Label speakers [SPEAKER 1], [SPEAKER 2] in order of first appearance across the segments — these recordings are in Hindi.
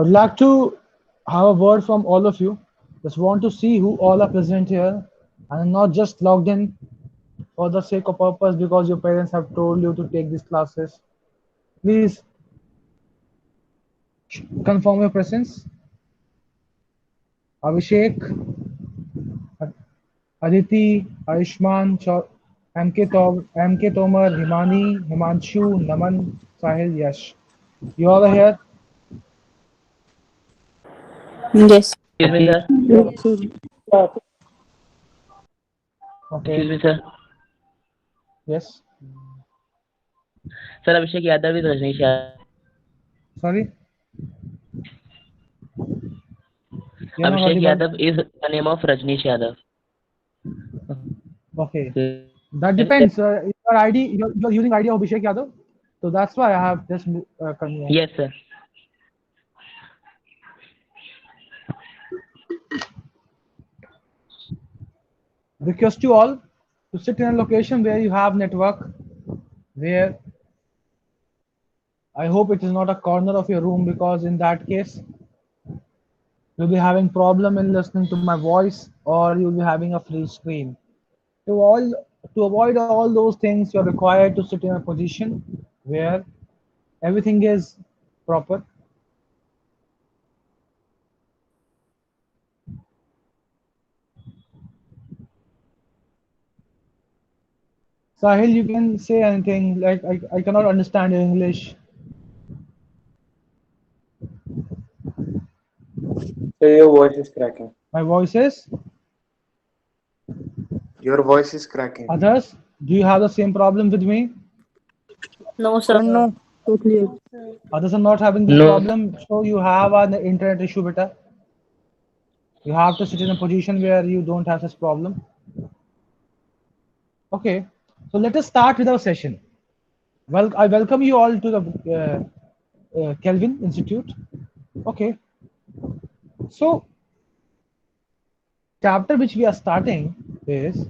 [SPEAKER 1] I would like to have a word from all of you. Just want to see who all are present here and not just logged in for the sake of purpose because your parents have told you to take these classes. Please confirm your presence. Abhishek, Aditi, Ayushman, MK Tomar, Himani, Himanshu, Naman, Sahil, Yash. You all are here?
[SPEAKER 2] Yes.
[SPEAKER 3] Excuse me, sir.
[SPEAKER 2] Yes.
[SPEAKER 1] Okay.
[SPEAKER 3] Excuse me, sir.
[SPEAKER 1] Yes.
[SPEAKER 3] Sir, Abhishek Yadav is Rajneesh Yadav.
[SPEAKER 1] Sorry? You're not
[SPEAKER 3] Abhishek
[SPEAKER 1] audible.
[SPEAKER 3] Yadav is the name of Rajneesh Yadav.
[SPEAKER 1] Okay.
[SPEAKER 3] Okay.
[SPEAKER 1] That depends. Your ID, you're using ID of Abhishek Yadav. So that's why I have just confirmed.
[SPEAKER 3] Yes, sir.
[SPEAKER 1] Request you all to sit in a location where you have network, where I hope it is not a corner of your room because in that case you'll be having problem in listening to my voice or you'll be having a free screen. To all to avoid all those things, you're required to sit in a position where everything is proper. Sahil, you can say anything. Like I cannot understand your English.
[SPEAKER 4] So your voice is cracking.
[SPEAKER 1] My voice is.
[SPEAKER 4] Your voice is cracking.
[SPEAKER 1] Others, do you have the same problem with me?
[SPEAKER 2] No, sir.
[SPEAKER 5] No, totally.
[SPEAKER 1] Others are not having this
[SPEAKER 3] No,
[SPEAKER 1] problem, so you have an internet issue, beta. You have to sit in a position where you don't have such problem. Okay, so let us start with our session. Well, I welcome you all to the Kelvin Institute. Okay, so chapter which we are starting is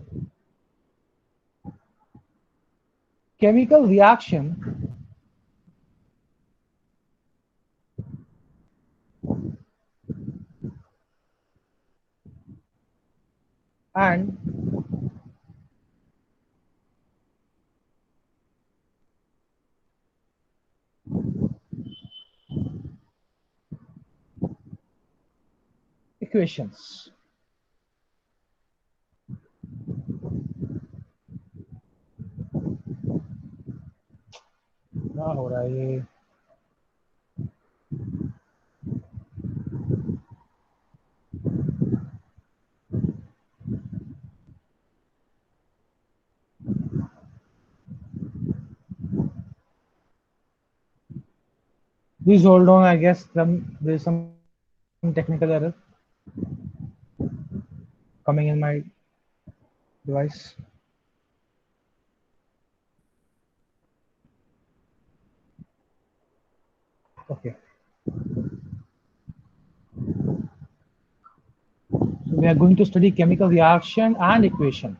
[SPEAKER 1] chemical reaction and equations. क्या हो रहा है ये? Please hold on. I guess there is some technical error coming in my device. Okay. So we are going to study chemical reaction and equation.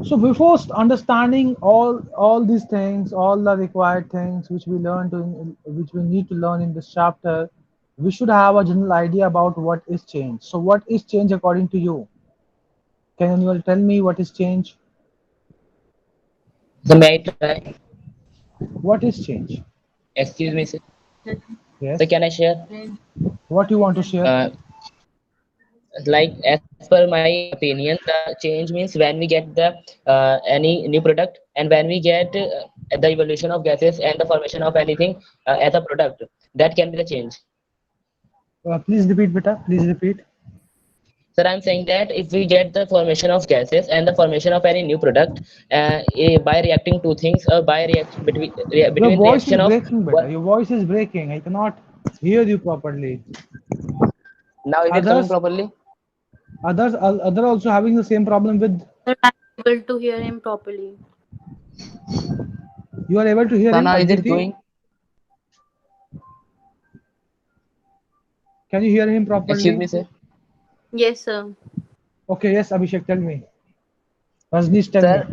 [SPEAKER 1] So before understanding all these things, all the required things which we learn to which we need to learn in this chapter, we should have a general idea about what is change. So what is change according to you? Can anyone tell me what is change?
[SPEAKER 3] so may I try?
[SPEAKER 1] What is change?
[SPEAKER 3] Excuse me, sir. So
[SPEAKER 1] Yes.
[SPEAKER 3] can I share?
[SPEAKER 1] What you want to share?
[SPEAKER 3] Uh, like as per my opinion, the change means when we get the any new product and when we get the evolution of gases and the formation of anything as a product, that can be the change.
[SPEAKER 1] Please repeat, beta. Please repeat.
[SPEAKER 3] Sir, I'm saying that if we get the formation of gases and the formation of any new product by reacting two things or by reaction
[SPEAKER 1] Your
[SPEAKER 3] between
[SPEAKER 1] voice is
[SPEAKER 3] reaction of
[SPEAKER 1] breaking, beta.
[SPEAKER 3] one.
[SPEAKER 1] Your voice is breaking. I cannot hear you properly.
[SPEAKER 3] Now is it coming
[SPEAKER 1] Others,
[SPEAKER 3] properly?
[SPEAKER 1] other also having the same problem with.
[SPEAKER 2] Sir, I'm able to hear him properly.
[SPEAKER 1] You are able to hear
[SPEAKER 3] So
[SPEAKER 1] him,
[SPEAKER 3] now is it
[SPEAKER 1] Aditi?
[SPEAKER 3] going?
[SPEAKER 1] Can you hear him
[SPEAKER 3] Excuse
[SPEAKER 1] properly?
[SPEAKER 3] me, sir.
[SPEAKER 2] Yes, sir.
[SPEAKER 1] Okay, yes, Abhishek, tell me. Rajnish, tell me.
[SPEAKER 3] Sir,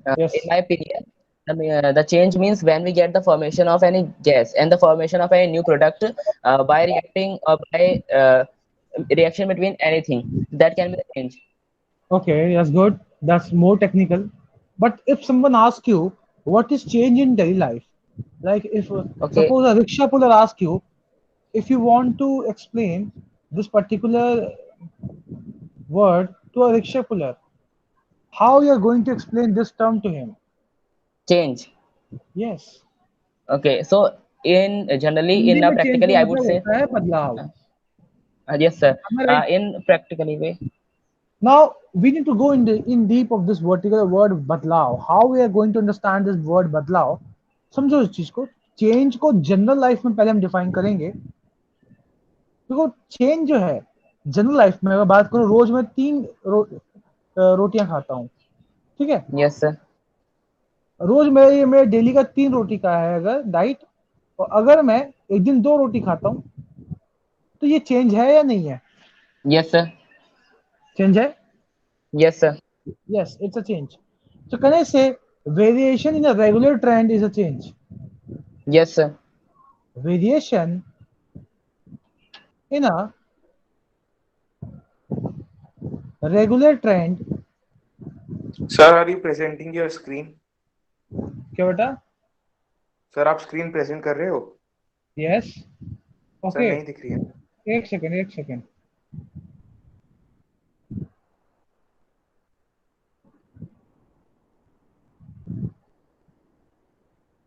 [SPEAKER 3] in
[SPEAKER 1] Yes.
[SPEAKER 3] my opinion, The change means when we get the formation of any gas and the formation of any new product by reacting or by reaction between anything, that can be the change.
[SPEAKER 1] Okay, that's good. That's more technical. But if someone asks you what is change in daily life, like if
[SPEAKER 3] Okay,
[SPEAKER 1] suppose a rickshaw puller asks you if you want to explain this particular word to a rickshaw puller, how you are going to explain this term to him?
[SPEAKER 3] change.
[SPEAKER 1] Yes.
[SPEAKER 3] Okay, so in generally
[SPEAKER 1] Hindi
[SPEAKER 3] in
[SPEAKER 1] में चेंज
[SPEAKER 3] practically
[SPEAKER 1] का
[SPEAKER 3] I would
[SPEAKER 1] मतलब
[SPEAKER 3] say
[SPEAKER 1] होता है बदलाव.
[SPEAKER 3] uh, yes sir.
[SPEAKER 1] Am I right?
[SPEAKER 3] In practically way,
[SPEAKER 1] Now we need to go in deep of this particular word बदलाव. How we are going to understand this word बदलाव? समझो इस चीज को. चेंज को जनरल लाइफ में पहले हम डिफाइन करेंगे. देखो चेंज जो है जनरल लाइफ में अगर बात करूं रोज मैं रोटियां खाता हूँ. ठीक है.
[SPEAKER 3] yes sir.
[SPEAKER 1] रोज मेरे डेली का 3 रोटी का है अगर डाइट, और अगर मैं एक दिन 2 रोटी खाता हूँ तो ये चेंज है या नहीं है?
[SPEAKER 3] Yes sir.
[SPEAKER 1] चेंज है.
[SPEAKER 3] Yes sir.
[SPEAKER 1] Yes, it's a change. So can I say variation in a regular trend is a change?
[SPEAKER 3] Yes sir.
[SPEAKER 1] Variation in a regular trend.
[SPEAKER 4] Sir, are you presenting your screen?
[SPEAKER 1] क्या बेटा?
[SPEAKER 4] सर आप स्क्रीन प्रेजेंट कर रहे हो?
[SPEAKER 1] Yes.
[SPEAKER 4] Sir
[SPEAKER 1] Okay.
[SPEAKER 4] नहीं दिख रही है.
[SPEAKER 1] एक सेकंड एक second.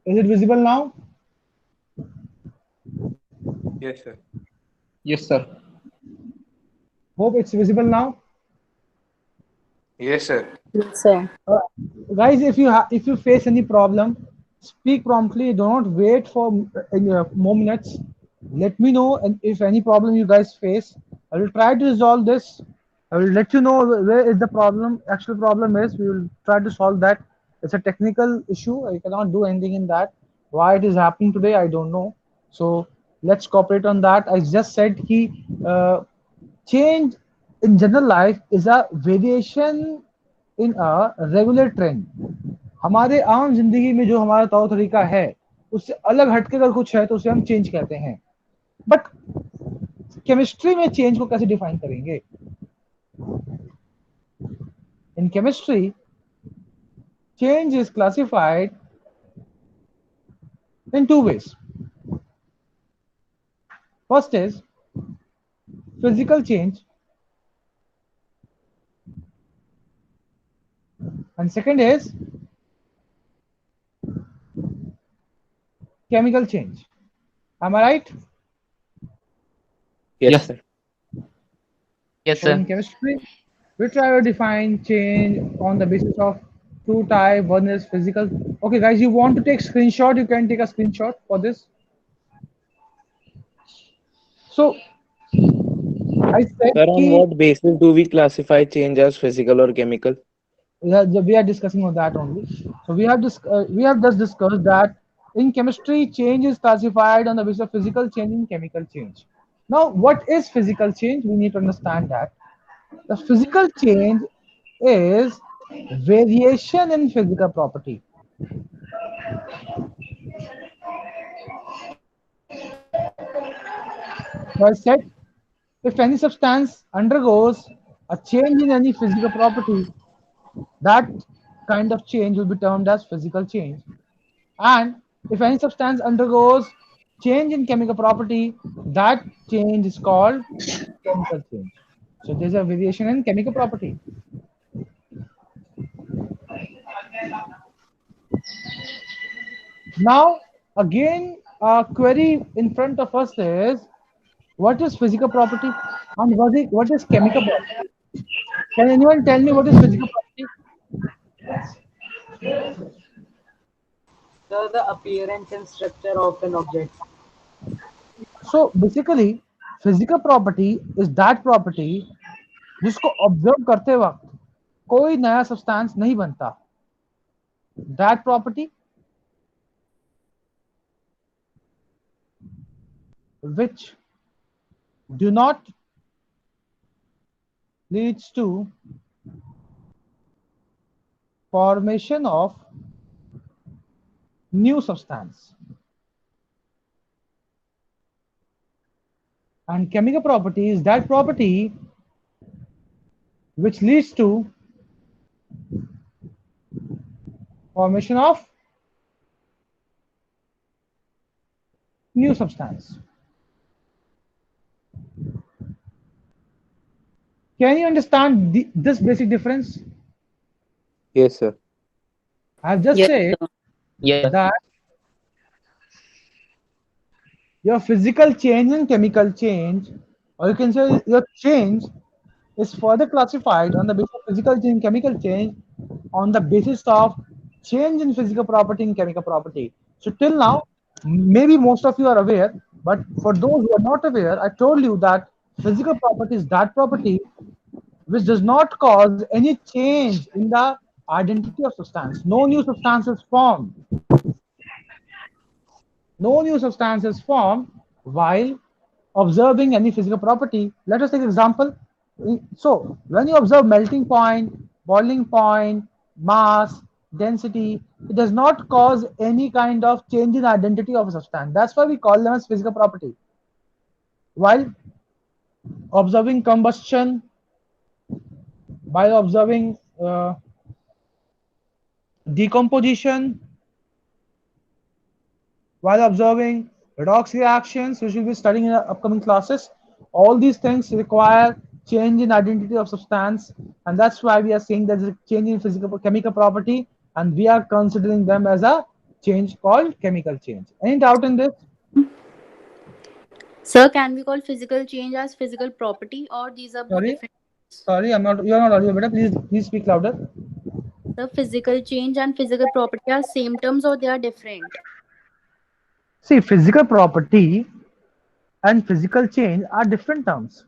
[SPEAKER 1] Is it visible now?
[SPEAKER 4] Yes sir.
[SPEAKER 5] Yes, sir.
[SPEAKER 1] Hope it's visible now.
[SPEAKER 4] Yes sir.
[SPEAKER 2] Yes, sir.
[SPEAKER 1] Uh, Guys, if you face any problem, speak promptly. Do not wait for more minutes. Let me know, and if any problem you guys face, I will try to resolve this. I will let you know where is the problem. Actual problem is. We will try to solve that. It's a technical issue. I cannot do anything in that. Why it is happening today, I don't know. So let's cooperate on that. I just said change in general life is a variation in a regular trend. हमारे आम जिंदगी में जो हमारा तौर तरीका है उससे अलग हटके अगर कुछ है तो उसे हम चेंज कहते हैं. बट केमिस्ट्री में चेंज को कैसे डिफाइन करेंगे? In chemistry change is classified in 2 ways. First is physical change and second is chemical change. Am I right?
[SPEAKER 4] Yes
[SPEAKER 5] Yes.
[SPEAKER 4] sir.
[SPEAKER 3] Yes
[SPEAKER 1] So
[SPEAKER 3] sir.
[SPEAKER 1] in chemistry, we try to define change on the basis of two types. One is physical. Okay, guys, you want to take screenshot? You can take a screenshot for this. So I said
[SPEAKER 4] Sir, on
[SPEAKER 1] कि
[SPEAKER 4] what basis do we classify change as physical or chemical?
[SPEAKER 1] we are discussing on that only. So we have just discussed that in chemistry, change is classified on the basis of physical change and chemical change. Now, what is physical change? We need to understand that the physical change is variation in physical property. So I said, if any substance undergoes a change in any physical property, that kind of change will be termed as physical change. And if any substance undergoes change in chemical property, that change is called chemical change. So there's a variation in chemical property. Now, again, a query in front of us is what is physical property and what is chemical property? Can anyone tell me what is physical property?
[SPEAKER 6] So the appearance and structure of an object.
[SPEAKER 1] So basically, physical property is that property जिसको ऑब्जर्व करते वक्त कोई नया सब्सटेंस नहीं बनता. That property which do not leads to formation of new substance. And chemical property is that property which leads to formation of new substance. Can you understand this basic difference?
[SPEAKER 5] Yes, sir.
[SPEAKER 1] I have just
[SPEAKER 2] Yes,
[SPEAKER 1] said
[SPEAKER 2] sir.
[SPEAKER 3] Yes.
[SPEAKER 1] that your physical change and chemical change, or you can say your change, is further classified on the basis of physical change, chemical change, on the basis of change in physical property and chemical property. So till now, maybe most of you are aware, but for those who are not aware, I told you that physical property is that property which does not cause any change in the identity of substance. No new substance is formed. No new substance is formed while observing any physical property. Let us take an example. So, when you observe melting point, boiling point, mass, density, it does not cause any kind of change in identity of a substance. That's why we call them as physical property. While observing combustion, while observing decomposition, while observing redox reactions, which we'll be studying in our upcoming classes. All these things require change in identity of substance, and that's why we are saying there's a change in physical chemical property, and we are considering them as a change called chemical change. Any doubt in this?
[SPEAKER 2] Sir, can we call physical change as physical property, or these are both
[SPEAKER 1] Sorry,
[SPEAKER 2] different?
[SPEAKER 1] sorry, I'm not. You're not audible, better. Please speak louder.
[SPEAKER 2] The physical change and physical property are same terms or they are different?
[SPEAKER 1] See, physical property and physical change are different terms.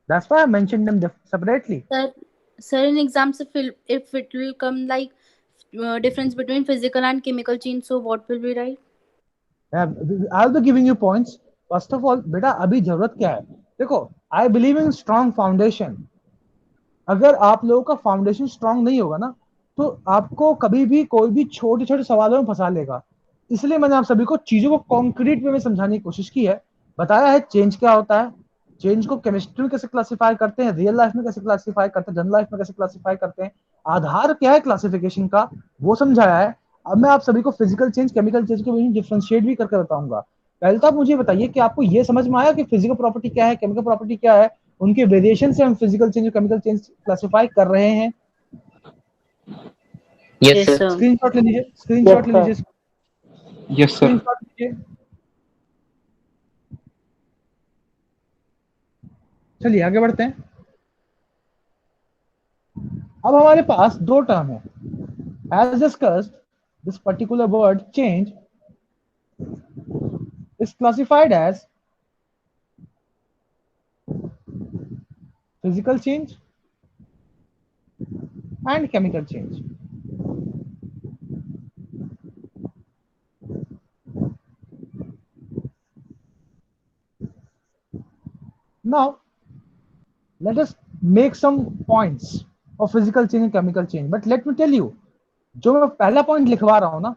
[SPEAKER 1] That's why I mentioned them separately.
[SPEAKER 2] Sir, sir, in exams, if it will come like difference between physical and chemical change, so what will we write?
[SPEAKER 1] I'll be giving you points. First of all, बेटा अभी जरूरत क्या है? देखो, I believe in strong foundation. अगर आप लोगों का फाउंडेशन स्ट्रांग नहीं होगा ना, तो आपको कभी भी कोई भी छोटे छोटे सवालों में फंसा लेगा. इसलिए मैंने आप सभी को चीजों को कॉन्क्रीट वे में समझाने की कोशिश की है. बताया है चेंज क्या होता है, चेंज को केमिस्ट्री में कैसे क्लासिफाई करते हैं, रियल लाइफ में कैसे क्लासिफाई करते हैं, जनरल लाइफ में कैसे क्लासिफाई करते हैं, आधार क्या है क्लासिफिकेशन का, वो समझाया है. अब मैं आप सभी को फिजिकल चेंज केमिकल चेंज के बीच में डिफ्रेंशिएट भी करके बताऊंगा. पहले तो आप मुझे बताइए कि आपको ये समझ में आया कि फिजिकल प्रॉपर्टी क्या है, केमिकल प्रॉपर्टी क्या है, उनके वेरिएशन से हम फिजिकल चेंज और केमिकल चेंज क्लासिफाई कर रहे हैं.
[SPEAKER 3] Yes,
[SPEAKER 2] Yes,
[SPEAKER 3] sir.
[SPEAKER 2] sir.
[SPEAKER 1] Screenshot ले लीजिए,
[SPEAKER 6] Yes,
[SPEAKER 1] स्क्रीनशॉट ले
[SPEAKER 6] sir.
[SPEAKER 1] लीजिए,
[SPEAKER 5] Yes, sir.
[SPEAKER 1] स्क्रीनशॉट लीजिए. चलिए आगे बढ़ते हैं. अब हमारे पास दो टर्म है. As discussed, this particular word change is classified as physical change and chemical change. Now, let us make some points of physical change and chemical change. But let me tell you, जो मैं पहला पॉइंट लिखवा रहा हूं ना,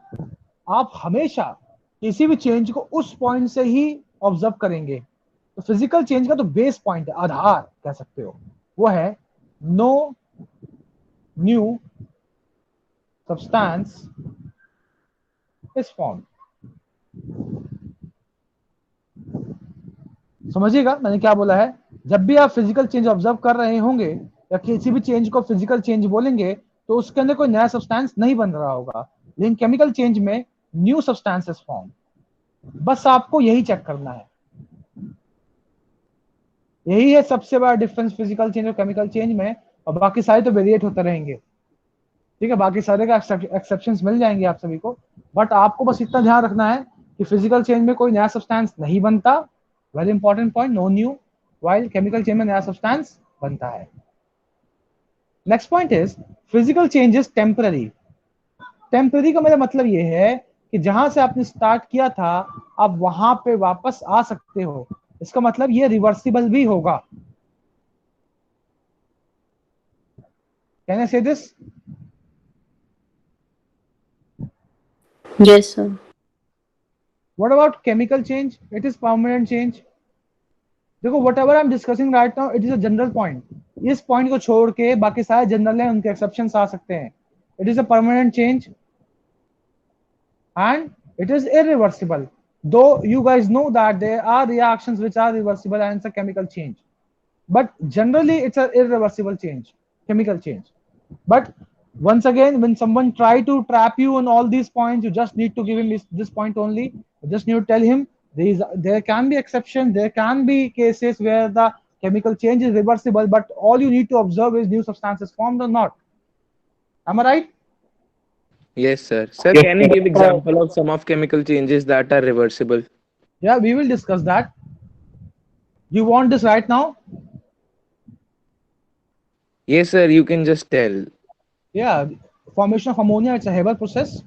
[SPEAKER 1] आप हमेशा किसी भी चेंज को उस पॉइंट से ही ऑब्जर्व करेंगे. तो फिजिकल चेंज का तो बेस पॉइंट है, आधार कह सकते हो, वो है no new substance is form. समझिएगा मैंने क्या बोला है. जब भी आप फिजिकल चेंज ऑब्जर्व कर रहे होंगे या किसी भी चेंज को फिजिकल चेंज बोलेंगे, तो उसके अंदर कोई नया सब्सटेंस नहीं बन रहा होगा. लेकिन केमिकल चेंज में न्यू सब्सटेंस इज फॉर्म. बस आपको यही चेक करना है. यही है सबसे बड़ा डिफरेंस फिजिकल चेंज और केमिकल चेंज में. और बाकी सारे तो वेरिएट होते रहेंगे. ठीक है, बाकी सारे का एक्सेप्शंस मिल जाएंगे आप सभी को. बट आपको बस इतना ध्यान रखना है कि फिजिकल चेंज में कोई नया सब्सटेंस नहीं बनता. Very important point, no new. While chemical change में नया सब्सटेंस बनता है. Next point is physical change is temporary. Temporary का मेरा मतलब ये है कि जहां से आपने स्टार्ट किया था आप वहां पे वापस आ सकते हो. इसका मतलब ये रिवर्सिबल भी होगा. कैन आई से this?
[SPEAKER 2] Yes, sir.
[SPEAKER 1] What about chemical change? It is permanent change. देखो whatever I'm discussing right now, it is a general point. इस point को छोड़ के बाकी सारे जनरल हैं, उनके exceptions आ सकते हैं. It is a permanent change and it is irreversible. Though you guys know that there are reactions which are reversible and it's a chemical change. But generally it's an irreversible change, chemical change. But once again, when someone try to trap you on all these points, you just need to give him this point only. You just need to tell him there can be exceptions, there can be cases where the chemical change is reversible, but all you need to observe is new substances formed or not. Am I right?
[SPEAKER 4] Yes, sir. Sir, can you give example of some of chemical changes that are reversible?
[SPEAKER 1] Yeah, we will discuss that. You want this right now?
[SPEAKER 4] Yes, sir. You can just tell.
[SPEAKER 1] Yeah, formation of ammonia, it's a Haber process.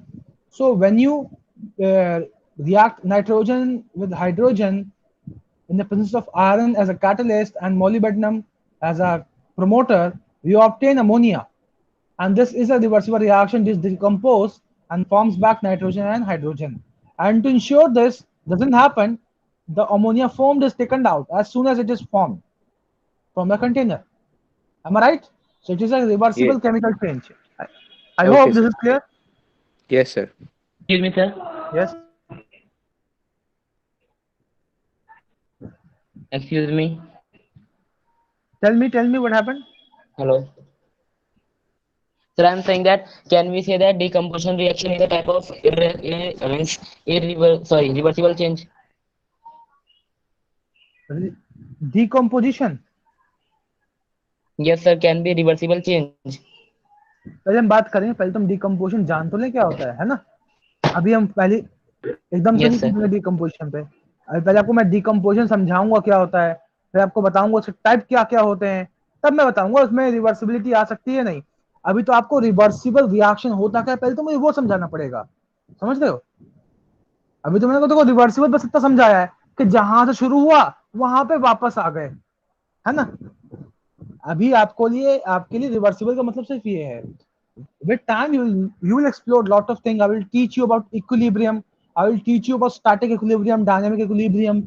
[SPEAKER 1] So when you react nitrogen with hydrogen in the presence of iron as a catalyst and molybdenum as a promoter, you obtain ammonia. And this is a reversible reaction. This decomposes and forms back nitrogen and hydrogen. And to ensure this doesn't happen, the ammonia formed is taken out as soon as it is formed from the container. Am I right? So it is a
[SPEAKER 4] Yes.
[SPEAKER 1] reversible chemical change. I
[SPEAKER 4] Okay,
[SPEAKER 1] hope this
[SPEAKER 4] sir.
[SPEAKER 1] is clear.
[SPEAKER 4] Yes, sir.
[SPEAKER 3] Excuse me, sir.
[SPEAKER 1] Yes.
[SPEAKER 3] Excuse me.
[SPEAKER 1] Tell me what happened.
[SPEAKER 3] Hello. Sir, I'm saying that can we say that decomposition reaction is a type of reversible change?
[SPEAKER 1] Decomposition.
[SPEAKER 3] Yes, sir. Can be reversible change.
[SPEAKER 1] पहले हम बात करें, पहले तुम डिकम्पोजिशन जान तो ले क्या होता है ना. अभी हम पहले एकदम से नहीं
[SPEAKER 3] Yes, sir.
[SPEAKER 1] करेंगे डिकम्पोजिशन पे. अभी पहले आपको मैं डिकम्पोजिशन समझाऊंगा क्या होता है, फिर आपको बताऊंगा उसके टाइप क्या क्या होते हैं, तब मैं बताऊंगा उसमें रिवर्सिबिलिटी आ सकती है नहीं. अभी तो आपको रिवर्सिबल रिएक्शन होता क्या है पहले तो मुझे वो समझाना पड़ेगा. समझ रहे हो? अभी तो मैंने देखो रिवर्सिबल बस इतना समझाया है कि जहां से शुरू हुआ वहां पे वापस आ गए, है ना. अभी आपके लिए रिवर्सिबल का मतलब सिर्फ ये है. With time you will explore lot of things. I will teach you about equilibrium, I will teach you about static equilibrium, dynamic equilibrium.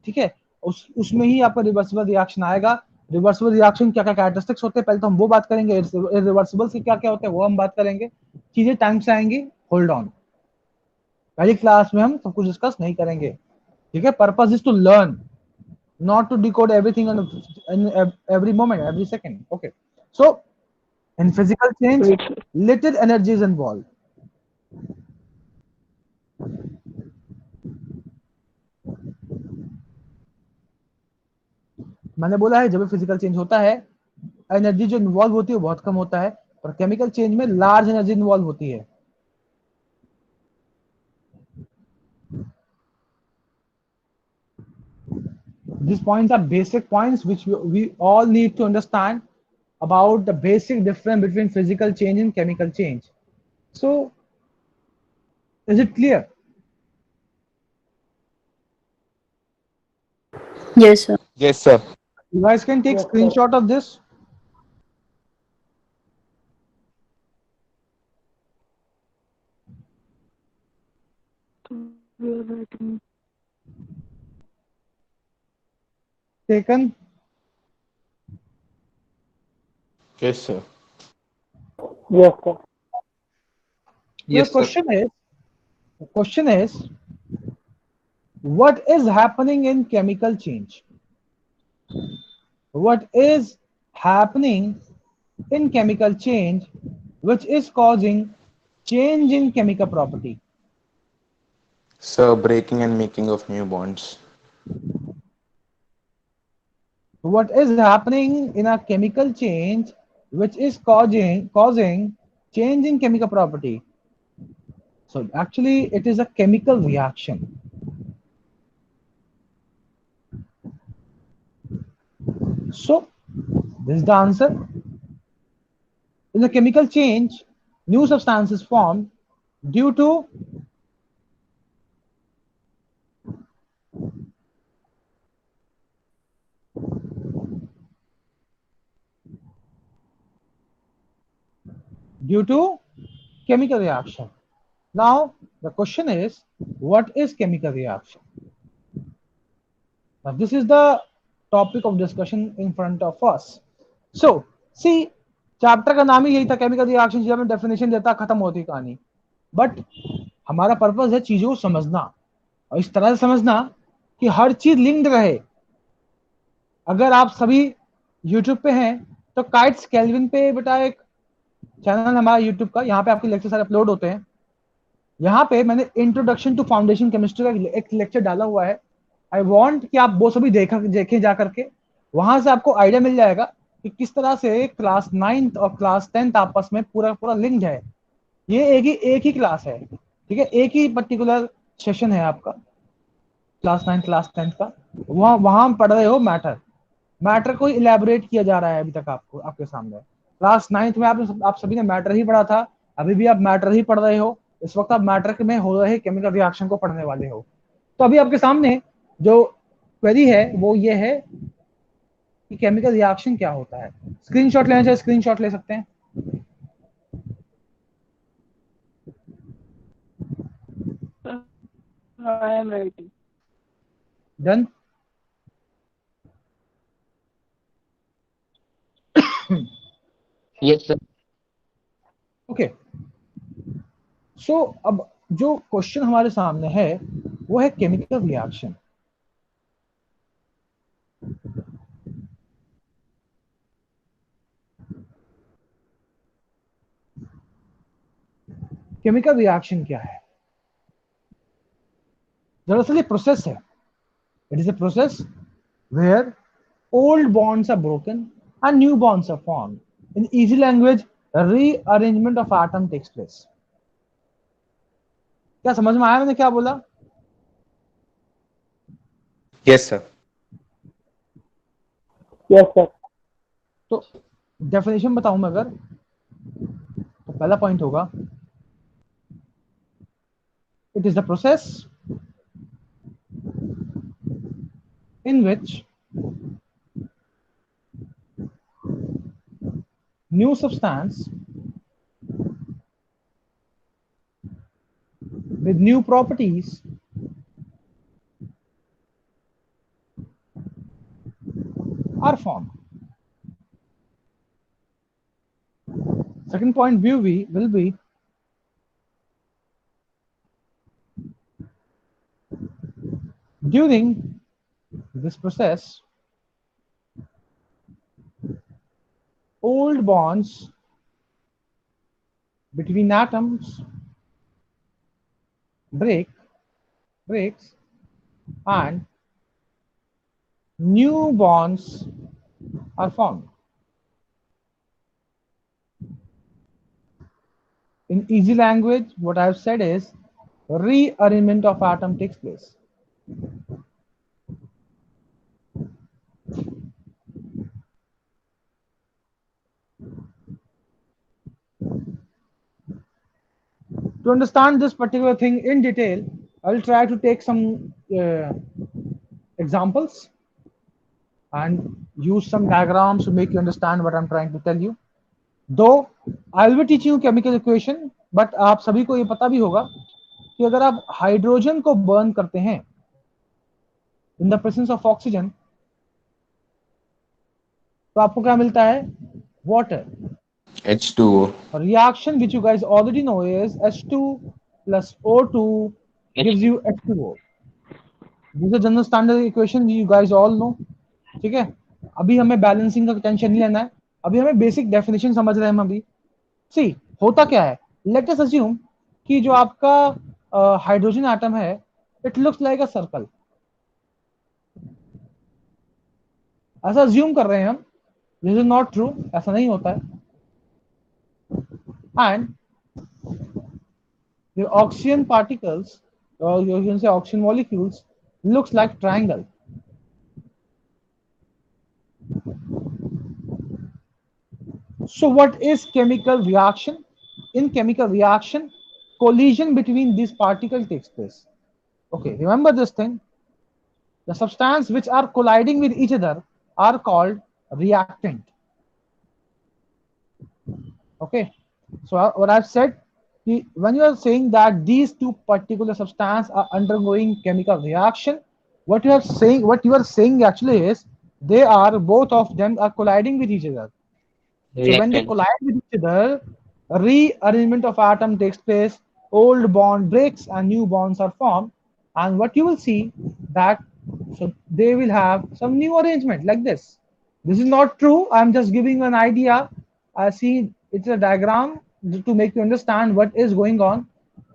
[SPEAKER 1] ठीक है, उसमें ही आपका रिवर्सिबल रिएक्शन आएगा. रिवर्सिबल रिएक्शन क्या क्या कैरेक्टरिस्टिक्स होते हैं पहले तो हम वो बात करेंगे. रिवर्सिबल से क्या क्या होते हैं वो हम बात करेंगे. चीजें टाइम से आएंगी, होल्ड ऑन. पहली क्लास में हम सब कुछ डिस्कस नहीं करेंगे. ठीक है, purpose is to learn, not to decode everything in every moment, every second. Okay, so in physical change, little energy is involved. मैंने बोला है जब फिजिकल चेंज होता है एनर्जी जो इन्वॉल्व होती है वो बहुत कम होता है, पर केमिकल चेंज में लार्ज एनर्जी इन्वॉल्व होती है. These points are basic points which we all need to understand about the basic difference between physical change and chemical change. So, is it clear?
[SPEAKER 2] Yes, sir.
[SPEAKER 5] Yes, sir.
[SPEAKER 1] You guys can take screenshot of this. Taken.
[SPEAKER 5] Yes, sir.
[SPEAKER 6] Yes, sir.
[SPEAKER 5] Yes,
[SPEAKER 1] The question is, what is happening in chemical change? What is happening in chemical change which is causing change in chemical property?
[SPEAKER 5] sir. Breaking and making of new bonds.
[SPEAKER 1] What is happening in a chemical change which is causing change in chemical property? So actually it is a chemical reaction. So this is the answer. In a chemical change, new substances formed due to chemical reaction. Now The question is, what is chemical reaction? Now, this is the topic of discussion in front of us. So, see, chapter का नाम ही यही था, केमिकल रिएक्शन. जब मैं डेफिनेशन देता, खत्म होती कहानी. बट हमारा पर्पस है चीजों को समझना, और इस तरह से समझना कि हर चीज लिंक्ड रहे. अगर आप सभी YouTube पे हैं तो काइट्स केल्विन पे बेटा एक चैनल हमारा YouTube का, यहाँ पे आपके लेक्चर सारे अपलोड होते हैं. यहाँ पे मैंने इंट्रोडक्शन टू फाउंडेशन केमिस्ट्री का एक लेक्चर डाला हुआ है. आई वांट कि आप वो सभी देखें जा करके. वहां से आपको आइडिया मिल जाएगा कि किस तरह से क्लास 9th और क्लास 10th आपस में पूरा पूरा लिंक्ड है. ये एक ही क्लास है, ठीक है, एक ही पर्टिकुलर सेशन है आपका क्लास 9 क्लास 10th का. वहां पढ़ रहे हो मैटर को इलेबोरेट किया जा रहा है अभी तक आपको, आपके सामने. क्लास 9th में आप सभी ने मैटर ही पढ़ा था, अभी भी आप मैटर ही पढ़ रहे हो. इस वक्त आप मैटर में हो रहे केमिकल रिएक्शन को पढ़ने वाले हो. तो अभी आपके सामने जो क्वेरी है वो ये है कि केमिकल रिएक्शन क्या होता है. स्क्रीनशॉट लेना चाहिए, स्क्रीनशॉट ले सकते हैं.
[SPEAKER 6] I am writing.
[SPEAKER 1] Done.
[SPEAKER 3] Yes, sir.
[SPEAKER 1] Okay. So अब जो क्वेश्चन हमारे सामने है वो है केमिकल रिएक्शन. केमिकल रिएक्शन क्या है? दरअसल ये प्रोसेस है. It is a process where old bonds are broken and new bonds are formed. In easy language, a rearrangement of atom takes place. क्या समझ में आया मैंने क्या बोला?
[SPEAKER 5] Yes, sir.
[SPEAKER 6] Yes, sir.
[SPEAKER 1] तो डेफिनेशन बताऊं मैं अगर, तो पहला पॉइंट होगा, it is the process in which new substance with new properties are formed. Second point view will be during this process, old bonds between atoms breaks and new bonds are formed. In easy language, what I have said is rearrangement of atom takes place. To understand this particular thing in detail, I will try to take some examples and use some diagrams to make you understand what I'm trying to tell you. Though I will be teaching you chemical equation, but आप सभी को ये पता भी होगा कि अगर आप हाइड्रोजन को बर्न करते हैं in the presence of oxygen, तो आपको क्या मिलता है? Water.
[SPEAKER 5] H2O.
[SPEAKER 1] A reaction which you guys already know is H2 plus O2 gives you H2O. This is a general standard equation you guys all know. ठीक है, अभी हमें बैलेंसिंग का टेंशन नहीं लेना है, अभी हमें बेसिक डेफिनेशन समझ रहे हैं हम अभी. सी होता क्या है, लेट अस अज्यूम कि जो आपका हाइड्रोजन एटम है, it looks like a circle. ऐसा अज्यूम कर रहे हैं हम, दिस इज नॉट ट्रू, ऐसा नहीं होता है. And the oxygen particles, or you can say oxygen molecules, looks like triangle. So what is chemical reaction? In chemical reaction, collision between these particles takes place. Okay, remember this thing. The substances which are colliding with each other are called reactant. Okay, so what I've said, when you are saying that these two particular substances are undergoing chemical reaction, what you are saying actually is they are both of them are colliding with each other. So when they
[SPEAKER 3] Reactant.
[SPEAKER 1] collide with each other, rearrangement of atom takes place, old bond breaks and new bonds are formed. And what you will see that so they will have some new arrangement like this. This is not true. I'm just giving you an idea. I see it's a diagram to make you understand what is going on.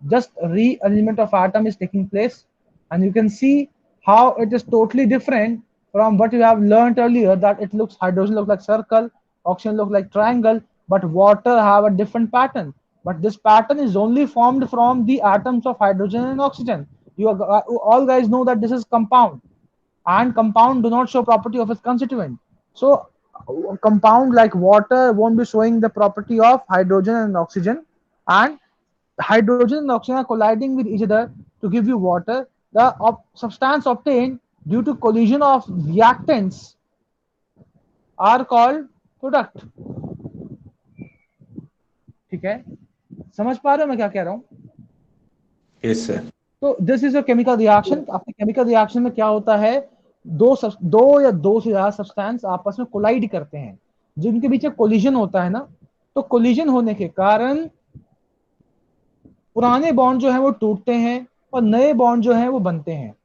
[SPEAKER 1] Just rearrangement of atom is taking place, and you can see how it is totally different from what you have learned earlier, that it looks hydrogen looks like circle, oxygen looks like triangle, but water have a different pattern. But this pattern is only formed from the atoms of hydrogen and oxygen. You all guys know that this is compound, and compound do not show property of its constituent. So compound like water won't be showing the property of hydrogen and oxygen, and hydrogen and oxygen are colliding with each other to give you water. The substance obtained due to collision of reactants are called product. ठीक है, समझ पा रहे हो मैं क्या कह रहा हूँ?
[SPEAKER 5] Yes, sir.
[SPEAKER 1] तो this is a chemical reaction. आपके केमिकल रिएक्शन में क्या होता है, दो या दो से ज्यादा सब्सटेंस आपस में कोलाइड करते हैं, जिनके बीच में कोलिजन होता है ना. तो कोलिजन होने के कारण पुराने बॉन्ड जो है वो टूटते हैं और नए बॉन्ड जो है वो बनते हैं.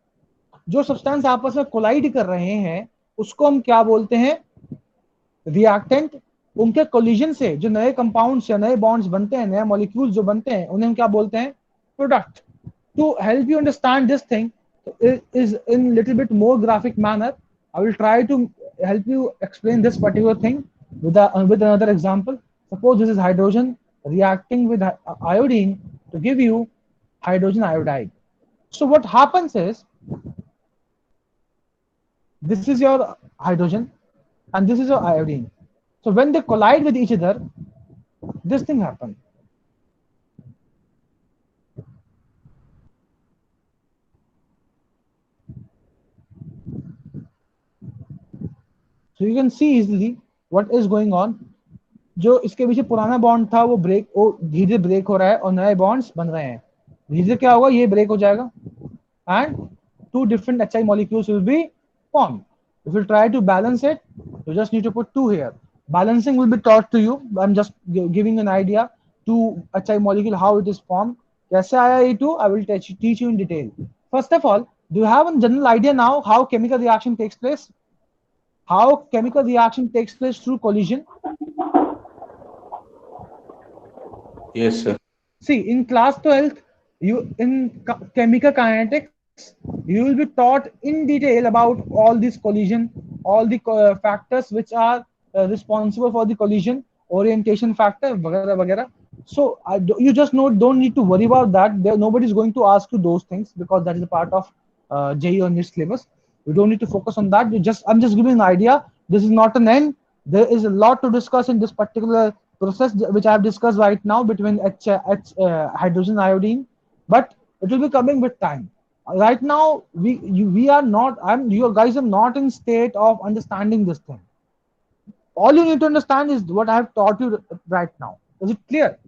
[SPEAKER 1] जो सब्सटेंस आपस में कोलाइड कर रहे हैं उसको हम क्या बोलते हैं, रिएक्टेंट. उनके कोलिजन से जो नए कंपाउंड्स या नए बॉन्ड्स बनते हैं, नए मॉलिक्यूल्स जो बनते हैं, उन्हें हम क्या बोलते हैं, product. To help you understand this thing is in little bit more graphic manner, I will try to help you explain this particular thing with another example. Suppose this is hydrogen reacting with iodine to give you hydrogen iodide. So what happens is, this is your hydrogen and this is your iodine. So when they collide with each other, this thing happens. So you can see easily what is going on. जो इसके पीछे पुराना बॉन्ड था वो धीरे ब्रेक हो रहा है और नए बॉन्ड्स बन रहे हैं. धीरे क्या होगा, ये ब्रेक हो जाएगा and two different HI molecules will be formed. If you try to balance it, you just need to put two here. Balancing will be taught to you. I'm just giving an idea to HI molecule how it is formed. कैसे आया ये two, I will teach you in detail. First of all, do you have a general idea now how chemical reaction takes place? How chemical reaction takes place through collision?
[SPEAKER 5] Yes, sir.
[SPEAKER 1] See, in class 12th, you in chemical kinetics, you will be taught in detail about all this collision, all the factors which are responsible for the collision, orientation factor, वगैरह वगैरह. So you just don't need to worry about that. Nobody is going to ask you those things because that is a part of JEE or NIST syllabus. You don't need to focus on that. I'm just giving an idea. This is not an end. There is a lot to discuss in this particular process which I have discussed right now between hydrogen iodine, but it will be coming with time. Right now, we are not. You guys are not in state of understanding this thing. All you need to understand is what I have taught you right now. Is it clear?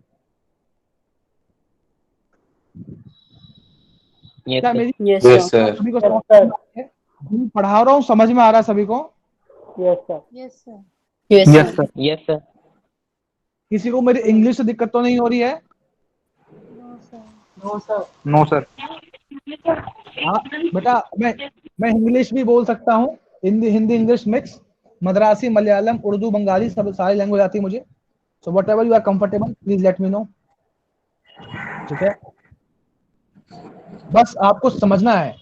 [SPEAKER 3] Yes,
[SPEAKER 1] क्या
[SPEAKER 3] sir.
[SPEAKER 1] मेरी
[SPEAKER 2] Yes,
[SPEAKER 5] Yes,
[SPEAKER 2] sir.
[SPEAKER 5] sir.
[SPEAKER 1] सभी को समझ में आ रहा है? मैं पढ़ा रहा हूँ, समझ में आ रहा है सभी को?
[SPEAKER 6] Yes, sir.
[SPEAKER 2] Yes, sir. Yes,
[SPEAKER 6] Yes,
[SPEAKER 2] sir.
[SPEAKER 6] sir.
[SPEAKER 3] Yes, sir.
[SPEAKER 1] किसी को मेरी इंग्लिश से दिक्कत तो नहीं हो रही है?
[SPEAKER 6] No, sir.
[SPEAKER 1] हाँ बेटा, मैं इंग्लिश भी बोल सकता हूँ, हिंदी इंग्लिश मिक्स, मद्रासी, मलयालम, उर्दू, बंगाली, सब सारी लैंग्वेज आती है मुझे. So whatever you are comfortable, please let me know. ठीक है, बस आपको समझना है.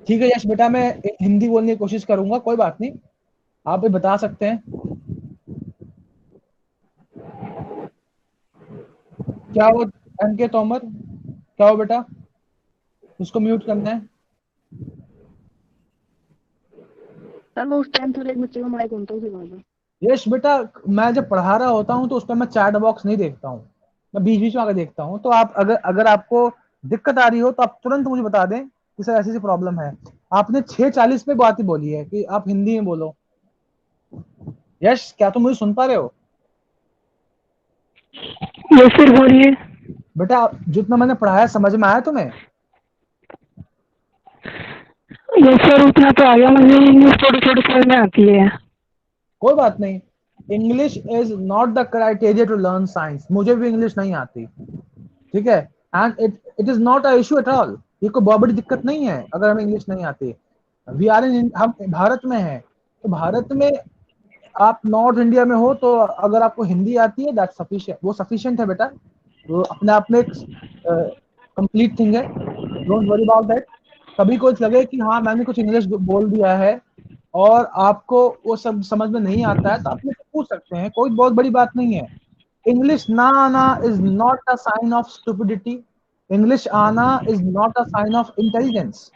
[SPEAKER 1] ठीक है यश बेटा, मैं हिंदी बोलने की कोशिश करूंगा, कोई बात नहीं, आप भी बता सकते हैं. क्या वो एनके तोमर, क्या हो बेटा, उसको म्यूट करना है.
[SPEAKER 7] सर मैं उस टाइम थोड़ा एक बच्चे का माइक ऑन था उसे कहा था.
[SPEAKER 1] यश बेटा, मैं जब पढ़ा रहा होता हूँ तो उस पर मैं चैट बॉक्स नहीं देखता हूँ, मैं बीच बीच में आकर देखता हूँ. तो आप अगर आपको दिक्कत आ रही हो तो आप तुरंत मुझे बता दें कि सर ऐसी प्रॉब्लम है. आपने 6:40 पे बात ही बोली है कि आप हिंदी में बोलो. यश, क्या तुम मुझे सुन पा रहे हो?
[SPEAKER 7] यस सर, बोलिए।
[SPEAKER 1] बेटा जितना मैंने पढ़ाया समझ में आया तुम्हें?
[SPEAKER 7] यस सर, उतना तो आ गया मुझे, इंग्लिश थोड़ी थोड़ी समझ में आती है।
[SPEAKER 1] कोई बात नहीं, English is not the criteria to learn science. मुझे भी इंग्लिश नहीं आती, ठीक है, and it is not a issue at all. ये कोई बहुत बड़ी दिक्कत नहीं है अगर हमें इंग्लिश नहीं आती। वी आर इन, हम भारत में हैं, तो भारत में आप नॉर्थ इंडिया में हो तो अगर आपको हिंदी आती है दैट सफिशिएंट, वो सफिशिएंट है बेटा। वो अपने आप में एक कंप्लीट थिंग है, डोंट वरी अबाउट दैट। कभी कुछ लगे कि हाँ मैंने कुछ इंग्लिश बोल दिया है और आपको वो सब समझ में नहीं आता है तो आप मुझसे पूछ सकते हैं, कोई बहुत बड़ी बात नहीं है। इंग्लिश ना आना is not a sign of stupidity, English आना is not a sign of intelligence.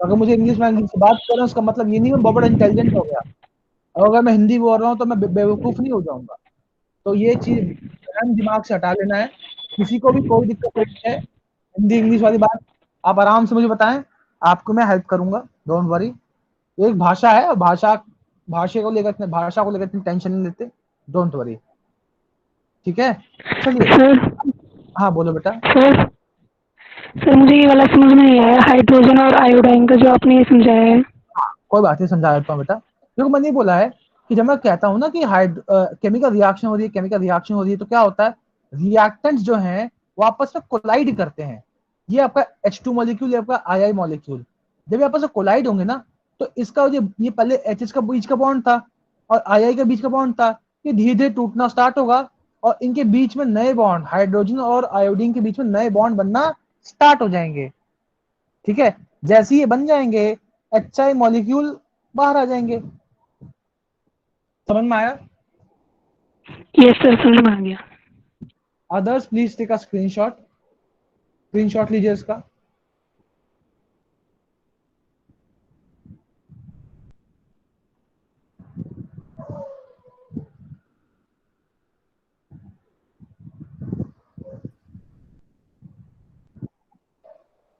[SPEAKER 1] अगर मुझे इंग्लिश में से बात कर रहे हैं उसका मतलब ये नहीं मैं बहुत बड़ा इंटेलिजेंट हो गया, और अगर मैं हिंदी बोल रहा हूँ तो मैं बेवकूफ नहीं हो जाऊंगा। तो ये चीज दिमाग से हटा लेना है। किसी को भी कोई दिक्कत नहीं है, हिंदी इंग्लिश वाली बात आप आराम से मुझे बताएं, आपको मैं हेल्प करूंगा, डोंट वरी। एक भाषा है, भाषा को लेकर इतनी टेंशन नहीं लेते, डोंट वरी, ठीक है। चलिए,
[SPEAKER 7] सर
[SPEAKER 1] हाँ बोलो बेटा।
[SPEAKER 7] सर सर मुझे ये वाला समझ में नहीं आया, हाइड्रोजन और आयोडाइन का जो आपने ये समझाया है।
[SPEAKER 1] कोई बात नहीं, समझा देता हूँ बेटा। देखो मैंने ये बोला है कि जब मैं कहता हूँ ना कि केमिकल रिएक्शन हो रही है, केमिकल रिएक्शन हो रही है, तो क्या होता है, रिएक्टेंट्स जो हैं वो आपस में कोलाइड करते हैं। ये आपका H2 मॉलिक्यूल, ये आपका II मॉलिक्यूल, जब ये आपस में कोलाइड होंगे ना, तो इसका ये पहले H का बीच का बॉन्ड था और II का बीच का बॉन्ड था, ये धीरे धीरे टूटना स्टार्ट होगा और इनके बीच में नए बॉन्ड, हाइड्रोजन और आयोडीन के बीच में नए बॉन्ड बनना स्टार्ट हो जाएंगे, ठीक है। जैसे ही ये बन जाएंगे HI मॉलिक्यूल बाहर आ जाएंगे। समझ में आया?
[SPEAKER 7] यस सर, समझ में आ गया।
[SPEAKER 1] Others please take a screenshot, screenshot लीजिए इसका।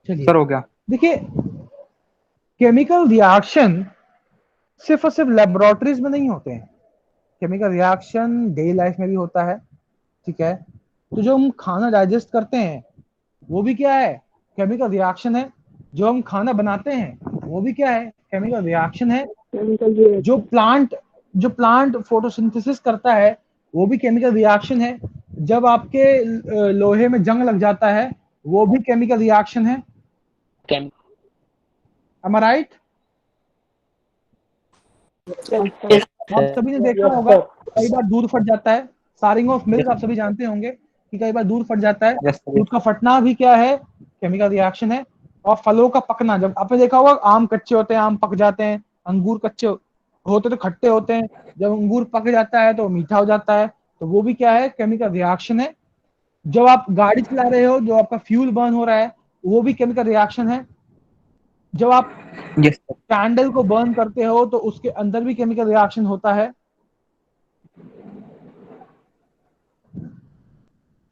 [SPEAKER 1] चलिए,
[SPEAKER 6] सर हो गया।
[SPEAKER 1] देखिए केमिकल रिएक्शन सिर्फ और सिर्फ लेबोरेटरीज में नहीं होते हैं, केमिकल रिएक्शन डेली लाइफ में भी होता है, ठीक है। तो जो हम खाना डाइजेस्ट करते हैं वो भी क्या है, केमिकल रिएक्शन है। जो हम खाना बनाते हैं वो भी क्या है, केमिकल रिएक्शन है।
[SPEAKER 7] केमिकल
[SPEAKER 1] जो
[SPEAKER 7] रिएक्शन।
[SPEAKER 1] प्लांट जो प्लांट फोटोसिंथेसिस करता है वो भी केमिकल रिएक्शन है। जब आपके लोहे में जंग लग जाता है वो भी केमिकल रिएक्शन है।
[SPEAKER 3] Chem-
[SPEAKER 1] एम आई राइट?
[SPEAKER 7] यस
[SPEAKER 1] आप सभी ने देखा
[SPEAKER 7] यस
[SPEAKER 1] होगा
[SPEAKER 7] सर।
[SPEAKER 1] कई बार दूध फट जाता है, सारिंग ऑफ मिल्क आप सभी जानते होंगे कि कई बार दूध फट जाता है।
[SPEAKER 6] Yes sir.
[SPEAKER 1] दूध का फटना भी क्या है, केमिकल रिएक्शन है। और फलों का पकना, जब आपने देखा होगा आम कच्चे होते हैं, आम पक जाते हैं, अंगूर कच्चे होते तो खट्टे होते हैं, जब अंगूर पक जाता है तो मीठा हो जाता है, तो वो भी क्या है, केमिकल रिएक्शन है। जब आप गाड़ी चला रहे हो, जो आपका फ्यूल बर्न हो रहा है वो भी केमिकल रिएक्शन है। जब आप
[SPEAKER 6] यस सर।
[SPEAKER 1] कैंडल को बर्न करते हो तो उसके अंदर भी केमिकल रिएक्शन होता है।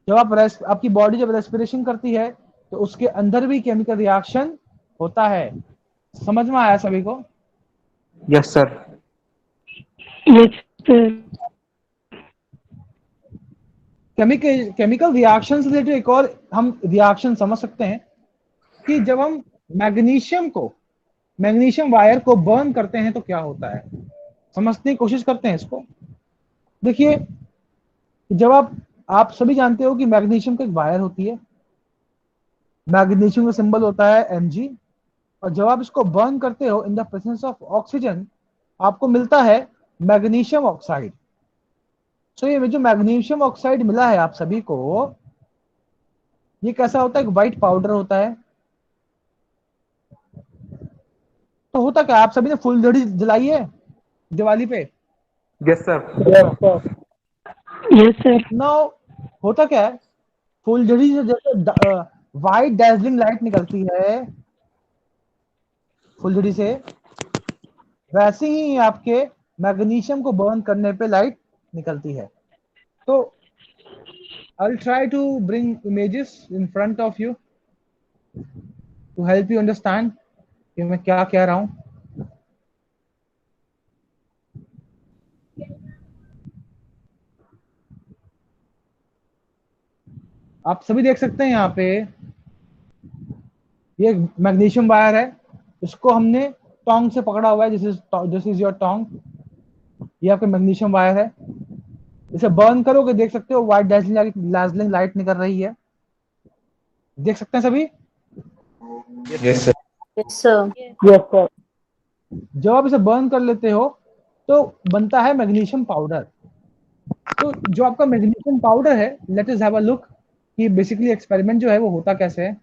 [SPEAKER 1] जब आपकी बॉडी जब रेस्पिरेशन करती है तो उसके अंदर भी केमिकल रिएक्शन होता है। समझ में आया सभी को?
[SPEAKER 6] Yes sir.
[SPEAKER 7] Yes sir.
[SPEAKER 1] Chemical reaction से रिलेटेड एक और हम रिएक्शन समझ सकते हैं कि जब हम मैग्नीशियम वायर को बर्न करते हैं तो क्या होता है, समझने की कोशिश करते हैं इसको। देखिए, जब आप सभी जानते हो कि मैग्नीशियम की एक वायर होती है, मैग्नीशियम का सिंबल होता है Mg, और जब आप इसको बर्न करते हो in the presence of oxygen आपको मिलता है मैग्नीशियम ऑक्साइड। तो ये जो मैग्नीशियम ऑक्साइड मिला है आप सभी को, ये कैसा होता है, एक व्हाइट पाउडर होता है। तो होता क्या, आप सभी ने फुलझड़ी जलाई है दिवाली पे?
[SPEAKER 6] Yes sir.
[SPEAKER 7] Yes sir. Yes sir.
[SPEAKER 1] Now होता क्या है, फुलझड़ी से जैसे व्हाइट डैजलिंग लाइट निकलती है फुलझड़ी से, वैसे ही आपके मैग्नीशियम को बर्न करने पे लाइट निकलती है। तो I'll try to bring images in front of you to help you understand कि मैं क्या कह रहा हूँ। आप सभी देख सकते हैं यहाँ पे ये मैग्नीशियम वायर है, इसको हमने टोंग से पकड़ा हुआ है, दिस इज योर टोंग। ये आपका मैग्नीशियम वायर है, इसे बर्न करोगे देख सकते हो व्हाइट डैजलिंग लाइट निकल रही है, देख सकते हैं सभी।
[SPEAKER 5] Yes, sir.
[SPEAKER 2] Yes, sir.
[SPEAKER 6] Yes, sir.
[SPEAKER 1] जब आप इसे बर्न कर लेते हो तो बनता है मैग्नीशियम पाउडर। तो जो आपका मैग्नीशियम पाउडर है, let us have a look कि बेसिकली एक्सपेरिमेंट जो है वो होता कैसे है।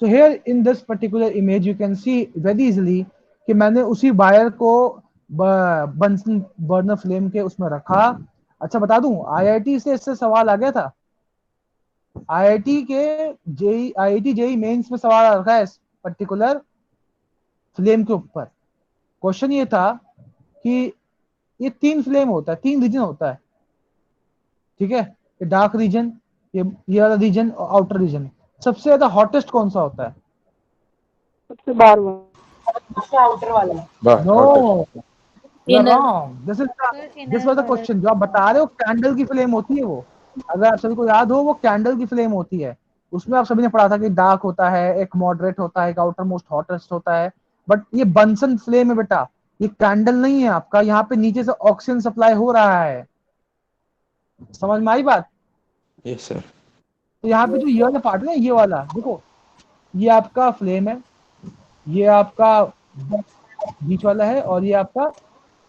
[SPEAKER 1] So here in this particular image you can see very easily कि मैंने उसी वायर को बंसन बर्नर फ्लेम के उसमें रखा। अच्छा बता दूं, आईआईटी से इससे सवाल आ गया था, आईआईटी जेई मेंस में सवाल आ रखा है इस पर्टिकुलर फ्लेम के ऊपर। क्वेश्चन ये था कि ये 3 फ्लेम होता है, 3 रीजन होता है, ठीक है, ये डार्क रीजन, ये वाला रीजन और आउटर रीजन। सबसे ज्यादा हॉटेस्ट कौन सा होता है?
[SPEAKER 7] सबसे बाहर आउटर वाला।
[SPEAKER 1] No, you're
[SPEAKER 2] Inner.
[SPEAKER 1] wrong. This was the question जो आप बता रहे हो, कैंडल की फ्लेम होती है वो। अगर आप सभी को याद हो, वो कैंडल की फ्लेम होती है। उसमें आप सभी ने पढ़ा था कि डार्क होता है, एक मॉडरेट होता है, एक आउटर मोस्ट हॉटेस्ट होता है। बट ये बंसन फ्लेम है बेटा, ये कैंडल नहीं है आपका। यहाँ पे नीचे से ऑक्सीजन सप्लाई हो रहा है, समझ में आई बात?
[SPEAKER 5] Yes, sir.
[SPEAKER 1] तो यहाँ पे जो ये वाला पार्ट है ना, ये वाला देखो, ये आपका फ्लेम है, ये आपका बीच वाला है, और ये आपका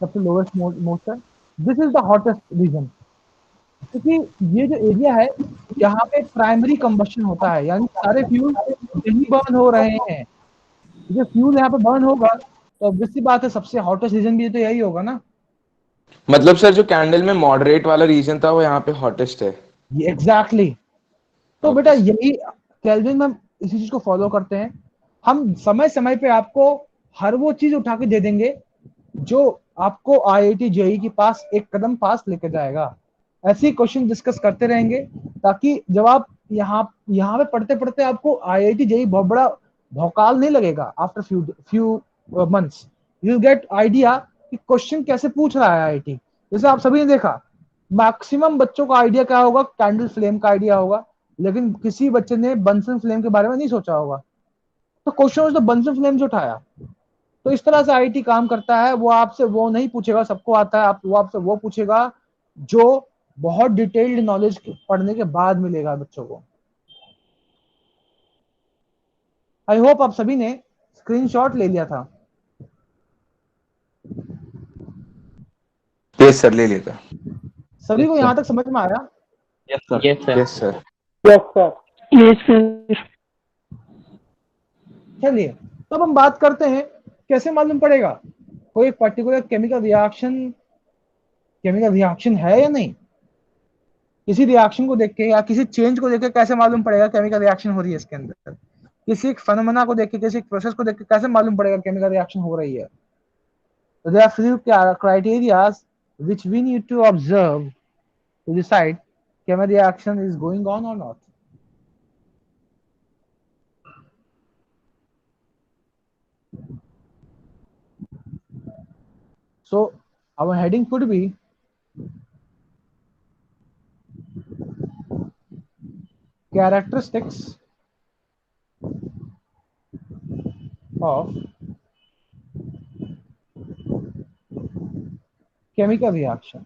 [SPEAKER 1] सबसे लोवेस्ट मोस्ट है। This is the hottest reason, क्योंकि ये जो एरिया है यहाँ पे प्राइमरी कंबशन होता है, यानी सारे फ्यूल यही बर्न हो रहे हैं। जो फ्यूल यहाँ पे बर्न होगा तो ऑब्वियस सी बात है सबसे हॉटेस्ट रीजन भी तो यही होगा ना।
[SPEAKER 5] मतलब सर जो कैंडल में मॉडरेट वाला रीजन था वो यहाँ पे हॉटेस्ट है।
[SPEAKER 1] ये एग्जैक्टली तो
[SPEAKER 5] Okay,
[SPEAKER 1] बेटा
[SPEAKER 5] sir.
[SPEAKER 1] यही केल्विन में हम इसी चीज को फॉलो करते हैं। हम समय समय पे आपको हर वो चीज उठा के दे देंगे जो आपको आईआईटी जेई के पास एक कदम पास लेके जाएगा। ऐसे ही क्वेश्चन डिस्कस करते रहेंगे, ताकि जब आप यहाँ पे पढ़ते पढ़ते आपको आईआईटी जेई बहुत बड़ा भौकाल नहीं लगेगा। After few months you get idea कि क्वेश्चन कैसे पूछ रहा है आईआईटी। जैसे आप सभी ने देखा, मैक्सिमम बच्चों का आइडिया क्या होगा, कैंडल फ्लेम का आइडिया होगा, लेकिन किसी बच्चे ने बंसन फ्लेम के बारे में नहीं सोचा होगा। तो क्वेश्चन उसने बंसन फ्लेम से उठाया। तो इस तरह से आईटी काम करता है। वो आपसे वो नहीं पूछेगा सबको आता है, वो आपसे वो पूछेगा जो बहुत डिटेल्ड नॉलेज पढ़ने के बाद मिलेगा बच्चों को। आई होप आप सभी ने स्क्रीनशॉट ले लिया था।
[SPEAKER 5] Yes, sir. ले लेता।
[SPEAKER 1] सभी को यहाँ तक समझ में आया?
[SPEAKER 6] Yes, sir.
[SPEAKER 3] Yes, sir.
[SPEAKER 5] Yes, sir.
[SPEAKER 6] Yes, sir.
[SPEAKER 7] Yes sir.
[SPEAKER 1] चलिए, तब हम बात करते हैं कैसे मालूम पड़ेगा कोई पर्टिकुलर केमिकल रिएक्शन है या नहीं। किसी रिएक्शन को देख के या किसी चेंज को देख के कैसे मालूम पड़ेगा केमिकल रिएक्शन हो रही है इसके अंदर। किसी एक फेनोमेना को देख के, किसी एक प्रोसेस को देख के कैसे मालूम पड़ेगा केमिकल रिएक्शन हो रही है। So there are few criteria which we need to observe to decide chemical reaction is going on or not. So our heading could be characteristics of chemical reaction.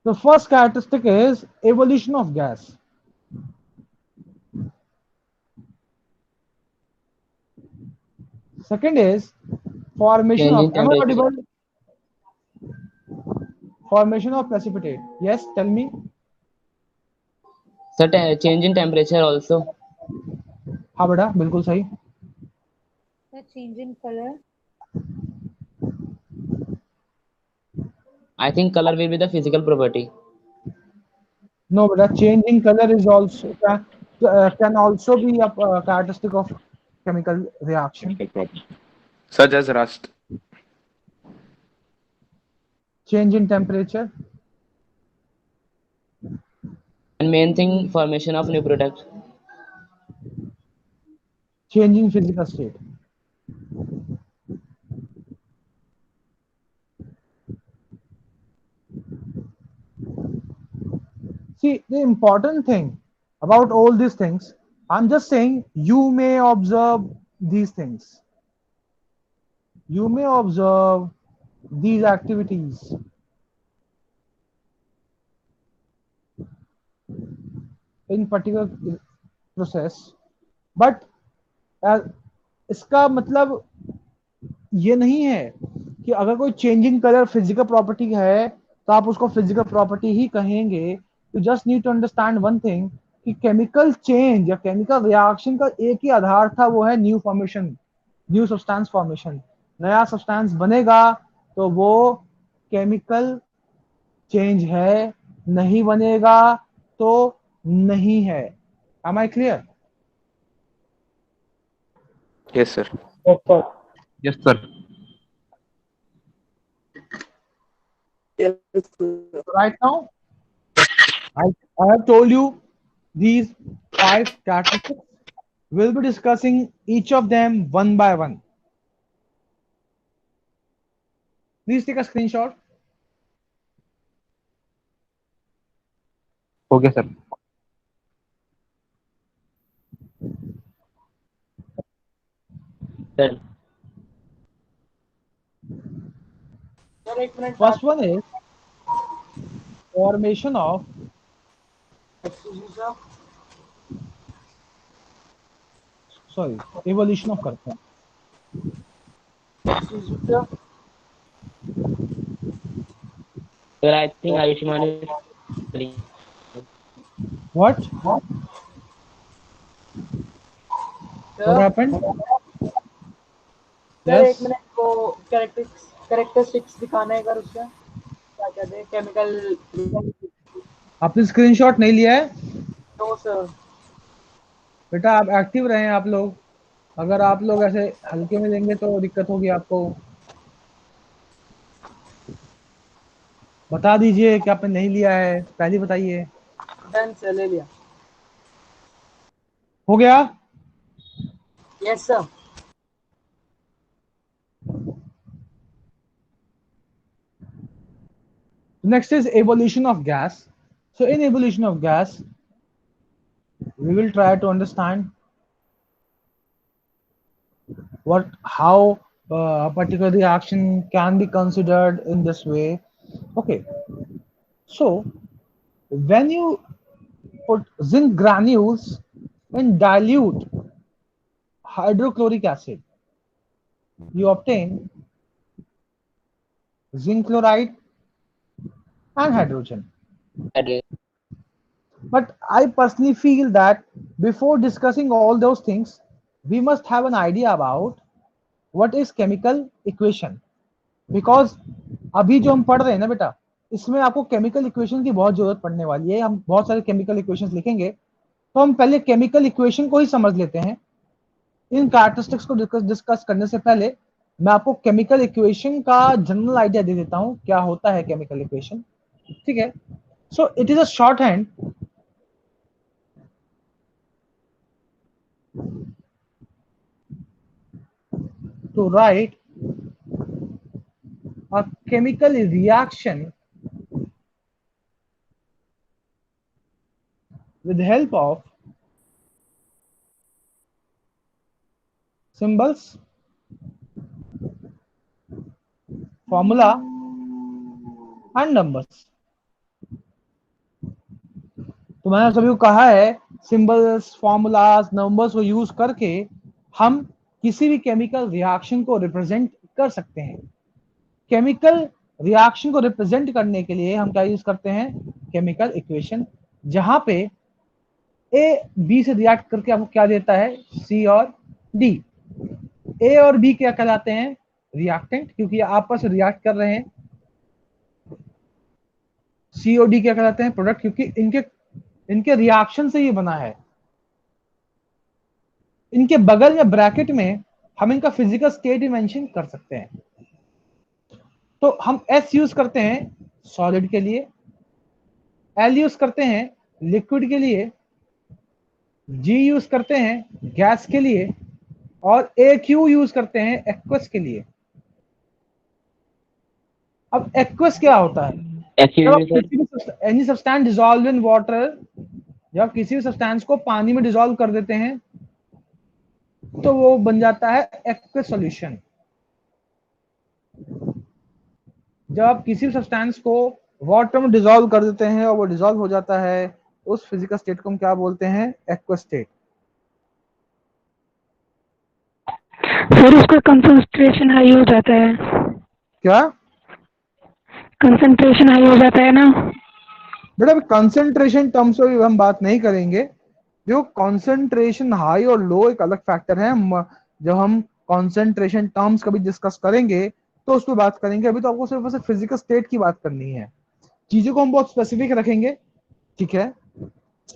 [SPEAKER 1] The first characteristic is evolution of gas. Second is formation
[SPEAKER 3] Change
[SPEAKER 1] of,
[SPEAKER 3] in
[SPEAKER 1] am I
[SPEAKER 3] temperature.
[SPEAKER 1] audible? Formation of precipitate. Yes, tell me.
[SPEAKER 3] Sir, change in temperature also.
[SPEAKER 1] हाँ बेटा बिल्कुल सही।
[SPEAKER 8] The change in color.
[SPEAKER 3] I think color will be the physical property.
[SPEAKER 1] No beta, change in color is also can also be a characteristic of chemical reaction.
[SPEAKER 5] Chemical property. Such as rust.
[SPEAKER 1] change in temperature,
[SPEAKER 3] And main thing, formation of new product.
[SPEAKER 1] change in physical state. See, the important thing about all these things, I'm just saying you may observe these things. You may observe these activities in particular process, but इसका मतलब ये नहीं है कि अगर कोई चेंजिंग कलर फिजिकल प्रॉपर्टी है तो आप उसको फिजिकल प्रॉपर्टी ही कहेंगे. You just need to understand one thing कि केमिकल चेंज या केमिकल रिएक्शन का एक ही आधार था, वो है new formation, new substance formation. नया सब्सटेंस बनेगा तो वो केमिकल चेंज है, नहीं बनेगा तो नहीं है. Am I clear?
[SPEAKER 5] Yes, sir.
[SPEAKER 6] Yes, sir.
[SPEAKER 9] Yes, sir.
[SPEAKER 1] Right now, I have told you these 5 characteristics. We'll be discussing each of them one by one. Please take a screenshot.
[SPEAKER 9] Okay, sir.
[SPEAKER 3] Done.
[SPEAKER 1] First one is formation of evolution of करते हैं.
[SPEAKER 3] Sir, I think Ayushman is
[SPEAKER 1] What happened?
[SPEAKER 10] Sir एक
[SPEAKER 1] Yes.
[SPEAKER 10] मिनट, वो कैरेक्टरिस्टिक्स दिखाना है अगर उसका क्या कहते हैं केमिकल.
[SPEAKER 1] आपने स्क्रीनशॉट नहीं लिया है
[SPEAKER 10] नो सर.
[SPEAKER 1] बेटा, आप एक्टिव रहें आप लोग. अगर आप लोग ऐसे हल्के में लेंगे तो दिक्कत होगी आपको. बता दीजिए कि आपने नहीं लिया है, पहले बताइए.
[SPEAKER 10] डन सर, ले लिया.
[SPEAKER 1] हो गया?
[SPEAKER 10] Yes sir.
[SPEAKER 1] Next is evolution of gas. So in evolution of gas, we will try to understand how a particular reaction can be considered in this way. Okay, so when you put zinc granules in dilute hydrochloric acid, you obtain zinc chloride and hydrogen. But I personally feel that before discussing all those things, we must have an idea about what is chemical equation. Because अभी जो हम पढ़ रहे हैं ना बेटा, इसमें आपको केमिकल इक्वेशन की बहुत जरूरत पड़ने वाली है. हम बहुत सारे केमिकल इक्वेशंस लिखेंगे, तो हम पहले केमिकल इक्वेशन को ही समझ लेते हैं. इन कैरेक्टरिस्टिक्स को डिस्कस करने से पहले मैं आपको केमिकल इक्वेशन का जनरल आइडिया दे देता हूं, क्या होता है केमिकल इक्वेशन. ठीक है? So it is a short hand to write a chemical reaction with the help of symbols, formula and numbers. तो मैंने सभी को कहा है सिंबल्स, फॉर्मूलाज, नंबर्स को यूज करके हम किसी भी केमिकल रिएक्शन को रिप्रेजेंट कर सकते हैं. केमिकल रिएक्शन को रिप्रेजेंट करने के लिए हम क्या यूज करते हैं? केमिकल इक्वेशन, जहां पे ए बी से रिएक्ट करके आपको क्या देता है? सी और डी. ए और बी क्या कहलाते हैं? रिएक्टेंट, क्योंकि आपस में रिएक्ट कर रहे हैं. सी और डी क्या कहलाते हैं? प्रोडक्ट, क्योंकि इनके रिएक्शन से ये बना है. इनके बगल में ब्रैकेट में हम इनका फिजिकल स्टेट मेंशन कर सकते हैं. तो हम S यूज करते हैं सॉलिड के लिए, L यूज करते हैं लिक्विड के लिए, G यूज करते हैं गैस के लिए, और AQ यूज करते हैं एक्वस के लिए। अब एक्वस क्या होता है? Any substance dissolve in water, जब किसी भी सब्सटेंस को पानी में डिसॉल्व कर देते हैं तो वो बन जाता है एक्वस सॉल्यूशन। जब आप किसी भी सब्सटेंस को वाटर में डिसॉल्व कर देते हैं और वो डिसॉल्व हो जाता है, उस फिजिकल स्टेट को हम क्या बोलते हैं? Aqueous state.
[SPEAKER 7] सर उसका कंसंट्रेशन हाई हो जाता है।
[SPEAKER 1] क्या
[SPEAKER 7] कंसंट्रेशन हाई हो जाता है ना?
[SPEAKER 1] बेटा कंसंट्रेशन टर्म्स में हम बात नहीं करेंगे। जो कंसंट्रेशन हाई और लो एक अलग फैक्टर है। जब हम कंसंट्रेशन टर्म्स कभी डिस्कस करेंगे तो उस पर बात करेंगे। अभी तो आपको सिर्फ फिजिकल स्टेट की बात करनी है। चीजों को हम बहुत स्पेसिफिक रखेंगे, ठीक है?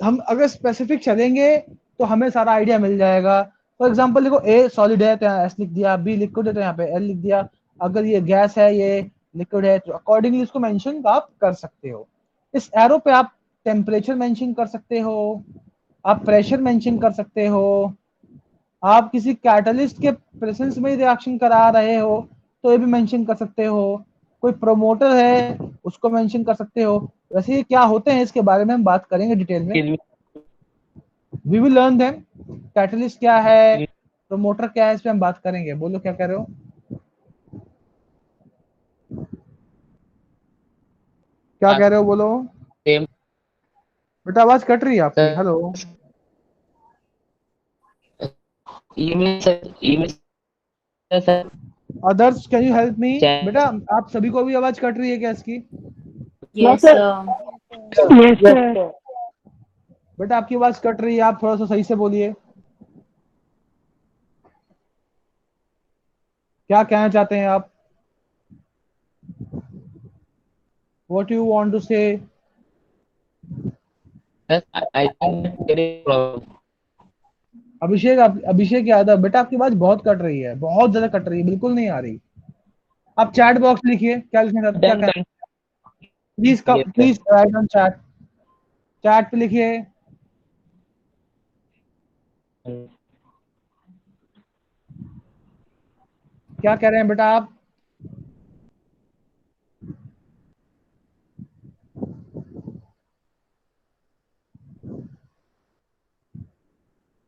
[SPEAKER 1] हम अगर स्पेसिफिक चलेंगे तो हमें सारा आइडिया मिल जाएगा। फॉर एग्जांपल देखो, ए सॉलिड है तो यहाँ एस लिख दिया, बी लिक्विड है तो यहाँ पे एल लिख दिया। अगर ये गैस है, ये लिक्विड है, तो अकॉर्डिंगली इसको मेंशन आप कर सकते हो। इस एरो पे आप टेम्परेचर मेंशन कर सकते हो, आप प्रेशर मेंशन कर सकते हो, आप किसी कैटलिस्ट के प्रेजेंस में रिएक्शन करा रहे हो तो ये भी मेंशन कर सकते हो। कोई प्रोमोटर है उसको मेंशन कर सकते हो। वैसे ये क्या होते हैं इसके बारे में हम बात करेंगे डिटेल में। We will learn them. Catalyst क्या है, प्रोमोटर क्या है, इस पे हम बात करेंगे। बोलो क्या कह रहे हो? क्या कह रहे हो बोलो। बेटा आवाज कट रही है आपकी। Hello others, can you help me? बेटा आप सभी को भी आवाज कट रही है क्या इसकी?
[SPEAKER 2] Yes,
[SPEAKER 6] sir.
[SPEAKER 2] sir.
[SPEAKER 7] Yes sir.
[SPEAKER 1] बेटा आपकी आवाज कट रही है, आप थोड़ा सा सही से बोलिए। क्या कहना चाहते हैं आप? What you want to say? Abhishek Yadav, बेटा आपकी आवाज बहुत कट रही है, बहुत ज्यादा कट रही है, बिल्कुल नहीं आ रही। आप चैट बॉक्स में लिखिए क्या लिखना चाहते हैं, क्या please please write on chat. Chat पे लिखिए। क्या कह रहे हैं बेटा आप?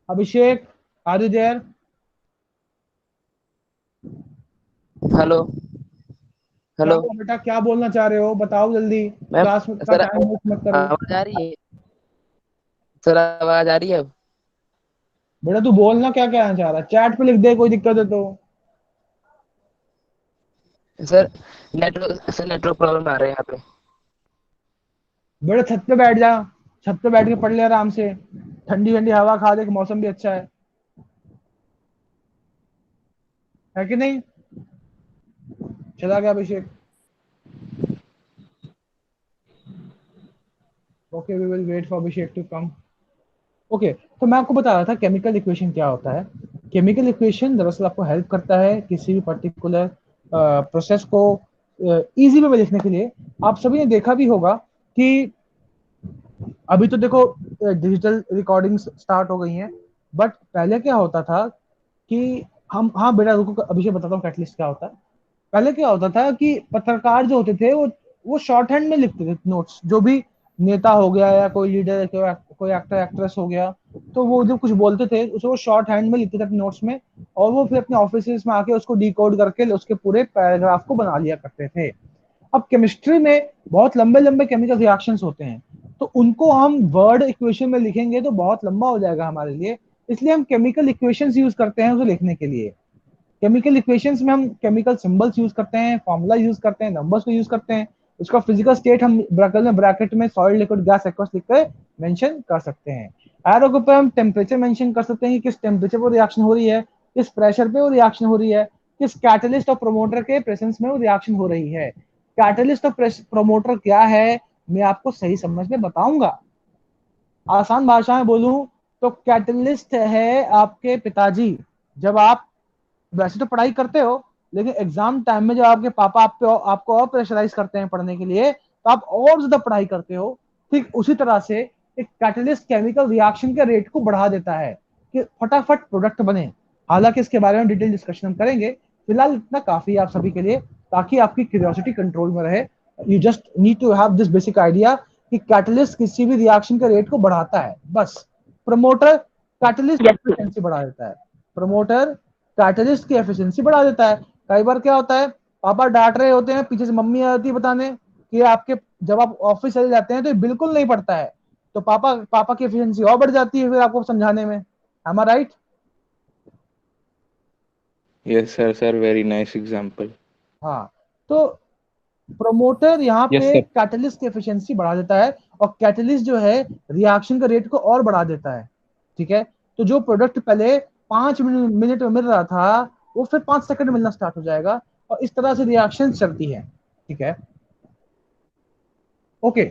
[SPEAKER 1] Abhishek, are you there?
[SPEAKER 3] Hello hello
[SPEAKER 1] बेटा क्या बोलना चाह रहे हो, बताओ जल्दी। क्लास में
[SPEAKER 3] सर
[SPEAKER 1] टाइम वेस्ट मत करो।
[SPEAKER 3] आवाज आ रही है? सर आवाज आ रही है अब?
[SPEAKER 1] बेटा तू बोलना क्या कहना चाह रहा है, चैट पे लिख दे, कोई दिक्कत है तो।
[SPEAKER 3] सर नेटवर्क प्रॉब्लम आ रहा है यहाँ पे।
[SPEAKER 1] बेटा छत पे बैठ जा, छत पे बैठ के पढ़ ले आराम से, ठंडी ठंडी हवा खा दे, मौसम भी अच्छा है कि नहीं? चला गया Abhishek. Okay, we will wait for Abhishek to come. Okay, तो मैं आपको बता रहा था केमिकल इक्वेशन क्या होता है। केमिकल इक्वेशन दरअसल आपको हेल्प करता है किसी भी पर्टिकुलर प्रोसेस को इजी वे में लिखने के लिए। आप सभी ने देखा भी होगा कि अभी तो देखो डिजिटल रिकॉर्डिंग्स स्टार्ट हो गई हैं, बट पहले क्या होता था कि हम, हाँ बेटा रुको अभिषेक बताता हूँ कैटलिस्ट क्या होता है। पहले क्या होता था कि पत्रकार जो होते थे वो शॉर्ट हैंड में लिखते थे नोट्स। जो भी नेता हो गया या कोई लीडर, कोई एक्टर एक्ट्रेस हो गया, तो वो जब कुछ बोलते थे उसे वो शॉर्ट हैंड में लिखते थे अपने नोट्स में, और वो फिर अपने ऑफिस में आके उसको डिकोड करके उसके पूरे पैराग्राफ को बना लिया करते थे। अब केमिस्ट्री में बहुत लंबे लंबे केमिकल रिएक्शंस होते हैं, तो उनको हम वर्ड इक्वेशन में लिखेंगे तो बहुत लंबा हो जाएगा हमारे लिए। इसलिए हम केमिकल इक्वेशंस यूज करते हैं उसे लिखने के लिए। केमिकल इक्वेशंस में हम केमिकल सिंबल्स यूज करते हैं, फॉर्मूला यूज करते हैं, नंबर्स को यूज करते हैं। उसका फिजिकल स्टेट हम ब्रैकेट में सॉलिड, लिक्विड, गैस, एक्वस लिख कर मेंशन कर सकते हैं। एरो के ऊपर हम टेम्परेचर मेंशन कर सकते हैं कि किस टेम्परेचर पर रिएक्शन हो रही है, किस प्रेशर पे वो रिएक्शन हो रही है, किस कैटलिस्ट और प्रोमोटर के प्रेजेंस में वो रिएक्शन हो रही है। कैटलिस्ट और प्रोमोटर क्या है मैं आपको सही समझ में बताऊंगा। आसान भाषा में बोलूं तो कैटलिस्ट है आपके पिताजी। जब आप वैसे तो पढ़ाई करते हो लेकिन एग्जाम टाइम में जब आपके पापा आपको और प्रेशराइज करते हैं पढ़ने के लिए, तो आप और ज्यादा पढ़ाई करते हो। ठीक उसी तरह से एक कैटलिस्ट केमिकल रिएक्शन के रेट को बढ़ा देता है कि फटाफट प्रोडक्ट बने। हालांकि इसके बारे में डिटेल डिस्कशन हम करेंगे, फिलहाल इतना काफी है आप सभी के लिए, ताकि आपकी क्यूरियोसिटी कंट्रोल में रहे। You just need to have this basic idea कि कैटलिस्ट किसी भी रिएक्शन के रेट को बढ़ाता है, बस। प्रमोटर कैटलिस्ट एफिशिएंसी बढ़ा देता है। प्रमोटर कैटलिस्ट की एफिशिएंसी बढ़ा देता है। कई बार क्या होता है, पापा डांट रहे होते हैं, पीछे से मम्मी आ जाती है बताने कि आपके, जब आप ऑफिस चले जाते हैं तो ये बिल्कुल नहीं पढ़ता है, तो पापा की एफिशिएंसी और बढ़ जाती है फिर आपको समझाने में। एम आई right?
[SPEAKER 5] Yes, sir. Very nice example.
[SPEAKER 1] हाँ, तो प्रमोटर यहाँ
[SPEAKER 4] Yes,
[SPEAKER 1] पे
[SPEAKER 4] sir.
[SPEAKER 1] कैटलिस्ट की एफिशिएंसी बढ़ा देता है, और कैटलिस्ट जो है रिएक्शन का रेट को और बढ़ा देता है। ठीक है, तो जो प्रोडक्ट पहले 5 मिनट में मिल रहा था, वो फिर 5 सेकंड में मिलना स्टार्ट हो जाएगा, और इस तरह से रिएक्शन चलती है। ठीक है, okay,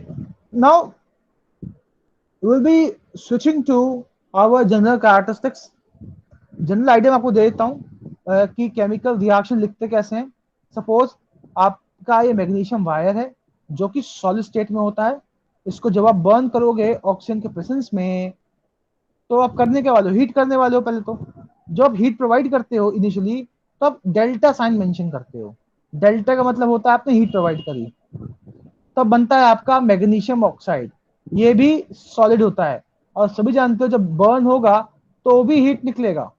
[SPEAKER 1] now will be switching to our general characteristics. General idea मैं आपको दे देता हूँ कि केमिकल रिएक्शन लिखते कैसे हैं। सपोज आपका ये मैग्नीशियम वायर है जो कि सॉलिड स्टेट में होता है। इसको जब आप बर्न करोगे ऑक्सीजन के प्रेजेंस में, तो आप करने के वाले हो, हीट करने वाले हो। पहले तो जब आप हीट प्रोवाइड करते हो इनिशियली, तो आप डेल्टा साइन मेंशन करते हो। डेल्टा का मतलब होता है आपने हीट प्रोवाइड करी, तब बनता है आपका मैग्नीशियम ऑक्साइड। ये भी सॉलिड होता है, और सभी जानते हो जब बर्न होगा तो भी हीट निकलेगा।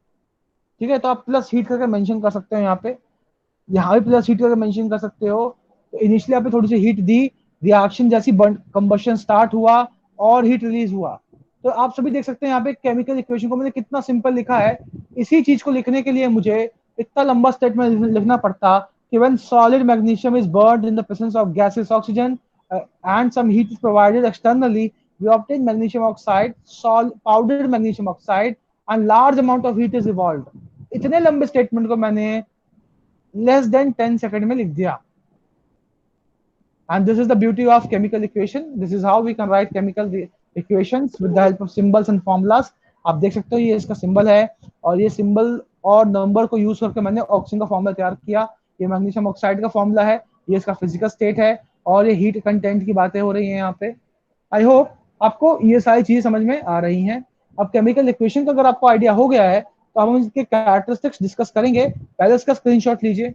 [SPEAKER 1] ठीक है, तो आप प्लस हीट करके मेंशन कर सकते हो। यहाँ भी प्लस हीट करके मेंशन कर सकते हो। तो इनिशियली आपने थोड़ी सी हीट दी, रिएक्शन जैसी कंबशन स्टार्ट हुआ और हीट रिलीज हुआ। तो आप सभी देख सकते हैं यहाँ पे केमिकल इक्वेशन को मैंने कितना सिंपल लिखा है। इसी चीज को लिखने के लिए मुझे इतना लंबा स्टेटमेंट लिखना पड़ता कि when solid magnesium is burned in the presence of gaseous oxygen and some heat is provided externally, we obtain magnesium oxide, powdered magnesium oxide, and large amount of heat is evolved. इतने लंबे स्टेटमेंट को मैंने लेस देन 10 सेकंड में लिख दिया। And this is the beauty of chemical equation. This is how we can write chemical equations with the help of symbols and formulas. आप देख सकते हो ये इसका सिंबल है, और ये सिंबल और नंबर को यूज करके मैंने ऑक्सीजन का फॉर्मूला तैयार किया। ये मैग्नीशियम ऑक्साइड का फॉर्मूला है, ये इसका फिजिकल स्टेट है, और ये हीट कंटेंट की बातें हो रही हैं यहाँ पे। आई होप आपको ये सारी चीजें समझ में आ रही हैं। अब केमिकल इक्वेशन का अगर आपको आइडिया हो गया है, तो हम इसके कैरेक्टरिस्टिक्स डिस्कस करेंगे। पहले इसका स्क्रीनशॉट लीजिए।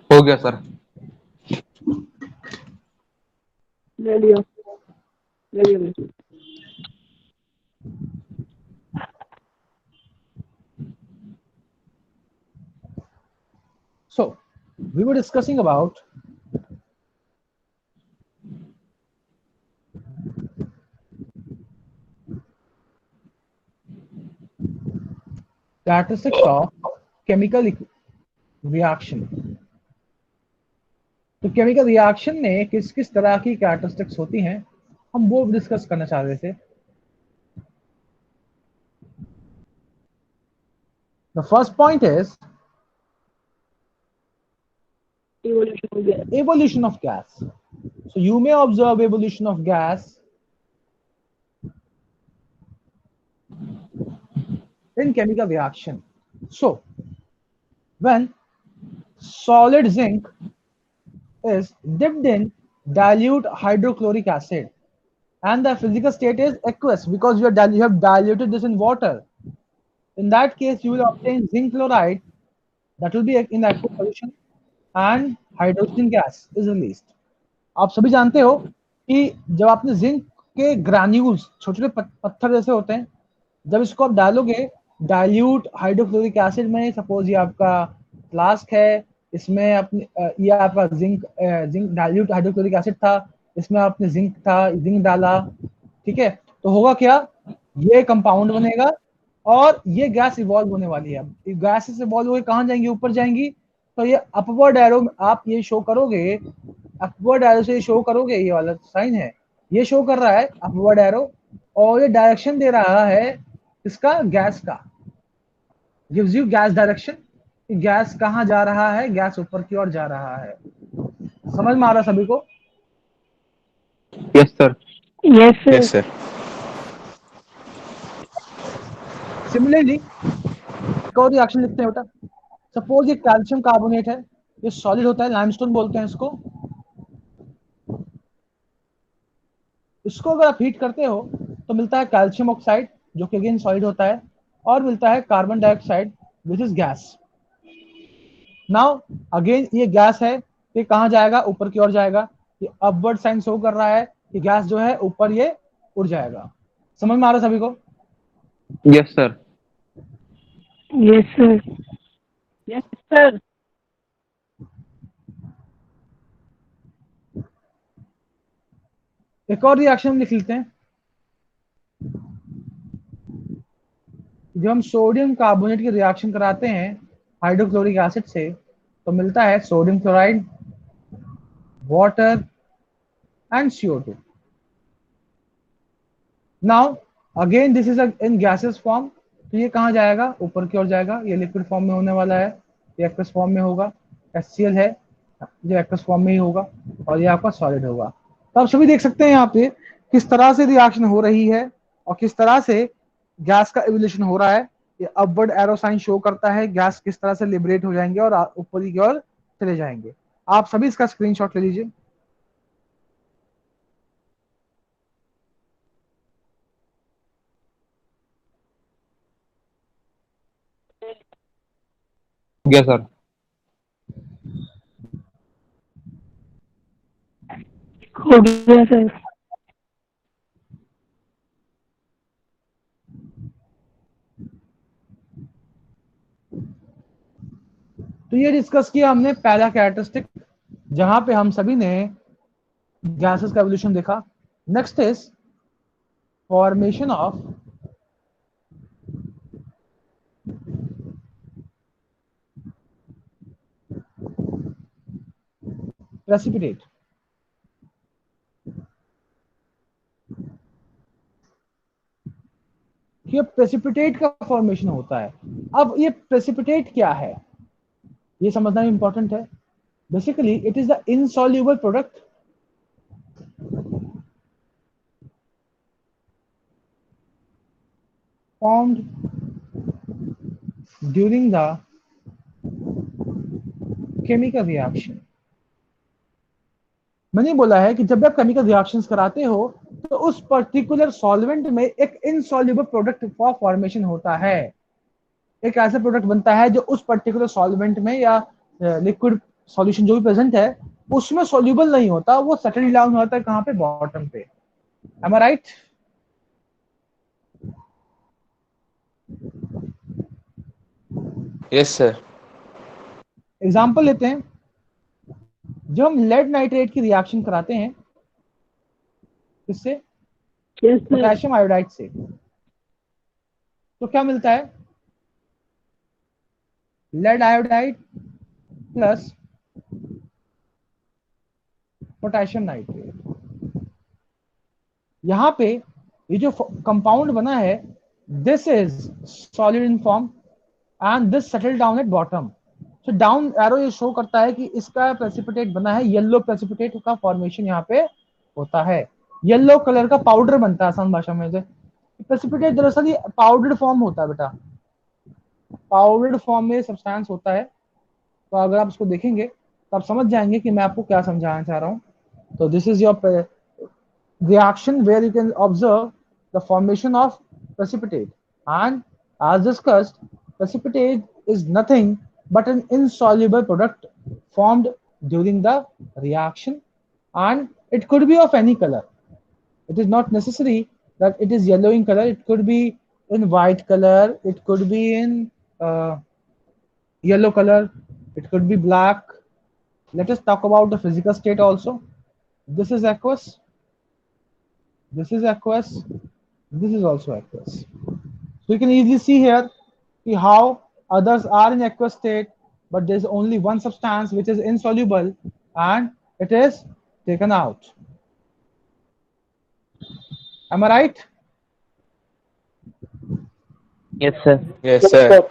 [SPEAKER 4] हो गया सर।
[SPEAKER 6] ले लिया ले लिया।
[SPEAKER 1] So we were discussing about characteristics of chemical reaction. तो केमिकल रिएक्शन में किस किस तरह की कैरेक्टरिस्टिक्स होती हैं, हम वो डिस्कस करना चाह रहे थे। The first point is evolution of gas. So you may observe evolution of gas in chemical reaction. So when solid zinc is dipped in dilute hydrochloric acid, and the physical state is aqueous because you have diluted this in water. In that case, you will obtain zinc chloride that will be in aqueous solution, and hydrogen gas is released. आप सभी जानते हो कि जब आपने जिंक के ग्रैन्यूल्स, छोटे छोटे पत्थर जैसे होते हैं, जब इसको आप डालोगे डाइल्यूट हाइड्रोक्लोरिक एसिड में, सपोज ये आपका फ्लास्क है, इसमें अपने ये आपका जिंक डाइल्यूट हाइड्रोक्लोरिक एसिड था, इसमें आपने जिंक डाला। ठीक है, तो होगा क्या, ये कंपाउंड बनेगा और ये गैस इवॉल्व होने वाली है। गैसेस इवॉल्व होकर कहाँ जाएंगी, ऊपर जाएंगी। तो ये अपवर्ड एरो आप ये शो करोगे, अपवर्ड एरो से शो करोगे, ये वाला साइन है, ये शो कर रहा है अपवर्ड एरो, और ये डायरेक्शन दे रहा है इसका गैस का, gives you gas direction, gas कहाँ जा रहा है, गैस ऊपर की ओर जा रहा है। समझ में आ रहा सभी को?
[SPEAKER 4] Yes sir.
[SPEAKER 7] Yes
[SPEAKER 5] Yes, sir.
[SPEAKER 1] Similarly एक और रिएक्शन लिखते हैं बेटा। सपोज ये कैल्शियम कार्बोनेट है, ये सॉलिड होता है, लाइमस्टोन बोलते हैं इसको। इसको अगर आप हीट करते हो तो मिलता है कैल्शियम ऑक्साइड जो कि अगेन सॉलिड होता है, और मिलता है carbon dioxide which is gas. Now again ये गैस है, ये कहाँ जाएगा? ऊपर की ओर जाएगा। ये अपवर्ड साइन शो कर रहा है कि गैस जो है ऊपर ये उड़ जाएगा। समझ में आ रहा है सभी को?
[SPEAKER 4] Yes sir.
[SPEAKER 7] Yes sir.
[SPEAKER 6] Yes sir.
[SPEAKER 1] एक और रिएक्शन लिख लेते हैं। जब हम सोडियम कार्बोनेट की रिएक्शन कराते हैं हाइड्रोक्लोरिक एसिड से तो मिलता है sodium chloride, water and CO2। Now again this is in gases form, तो ये कहाँ जाएगा? ऊपर की ओर जाएगा। ये लिक्विड फॉर्म में होने वाला है, ये एक्वस फॉर्म में होगा। HCl है जो एक्वस फॉर्म में ही होगा, और ये आपका सॉलिड होगा। तो आप सभी देख सकते हैं यहाँ पे किस तरह से रिएक्शन हो रही है और किस तरह से गैस का एवोल्यूशन हो रहा है। ये अपवर्ड एरो साइन शो करता है गैस किस तरह से लिबरेट हो जाएंगे और ऊपर की ओर चले जाएंगे। आप सभी इसका स्क्रीनशॉट ले लीजिए।
[SPEAKER 4] Yes sir.
[SPEAKER 7] हो गया सर।
[SPEAKER 1] तो ये डिस्कस किया हमने पहला कैरेक्टरिस्टिक, जहां पे हम सभी ने गैसेस का एवोल्यूशन देखा। Next is formation of precipitate. ये प्रेसिपिटेट का फॉर्मेशन होता है। अब ये प्रेसिपिटेट क्या है ये समझना इंपॉर्टेंट है। Basically it is the insoluble product formed during the chemical reaction। मैंने बोला है कि जब आप केमिकल रिएक्शंस कराते हो तो उस पर्टिकुलर सॉल्वेंट में एक इनसॉल्युबल प्रोडक्ट का फॉर्मेशन होता है। एक ऐसा प्रोडक्ट बनता है जो उस पर्टिकुलर सॉल्वेंट में या लिक्विड सॉल्यूशन जो भी प्रेजेंट है उसमें सॉल्युबल नहीं होता, वो सेटल डाउन होता है कहाँ पे? बॉटम पे। एम आई राइट?
[SPEAKER 5] Yes sir.
[SPEAKER 1] एग्जाम्पल लेते हैं। जब हम लेड नाइट्रेट की रिएक्शन कराते हैं किससे?
[SPEAKER 6] Yes sir.
[SPEAKER 1] पोटेशियम आयोडाइड से, तो क्या मिलता है? Lead iodide plus potassium nitrate. यहां पे ये जो कंपाउंड बना है this is solid in form and this settle down at bottom. तो डाउन एरो ये शो करता है कि इसका प्रेसिपिटेट बना है, येलो प्रेसिपिटेट का फॉर्मेशन यहाँ पे होता है। येलो कलर का पाउडर बनता है आसान भाषा में। प्रेसिपिटेट दरअसल ये पाउडर्ड फॉर्म होता है बेटा, पाउडर्ड फॉर्म में सब्सटेंस होता है। तो अगर आप इसको देखेंगे तो आप समझ जाएंगे कि मैं आपको क्या समझाना चाह रहा हूँ। तो this is your reaction where you can observe the formation of precipitate, and as discussed precipitate is nothing but an insoluble product formed during the reaction, and it could be of any color. It is not necessary that it is yellow in color, it could be in white color, it could be in yellow color, it could be black. Let us talk about the physical state also. This is aqueous, this is aqueous, this is also aqueous. So you can easily see here how others are in aqueous state, but there is only one substance which is insoluble and it is taken out. Am I right?
[SPEAKER 3] Yes, sir.
[SPEAKER 5] Yes sir.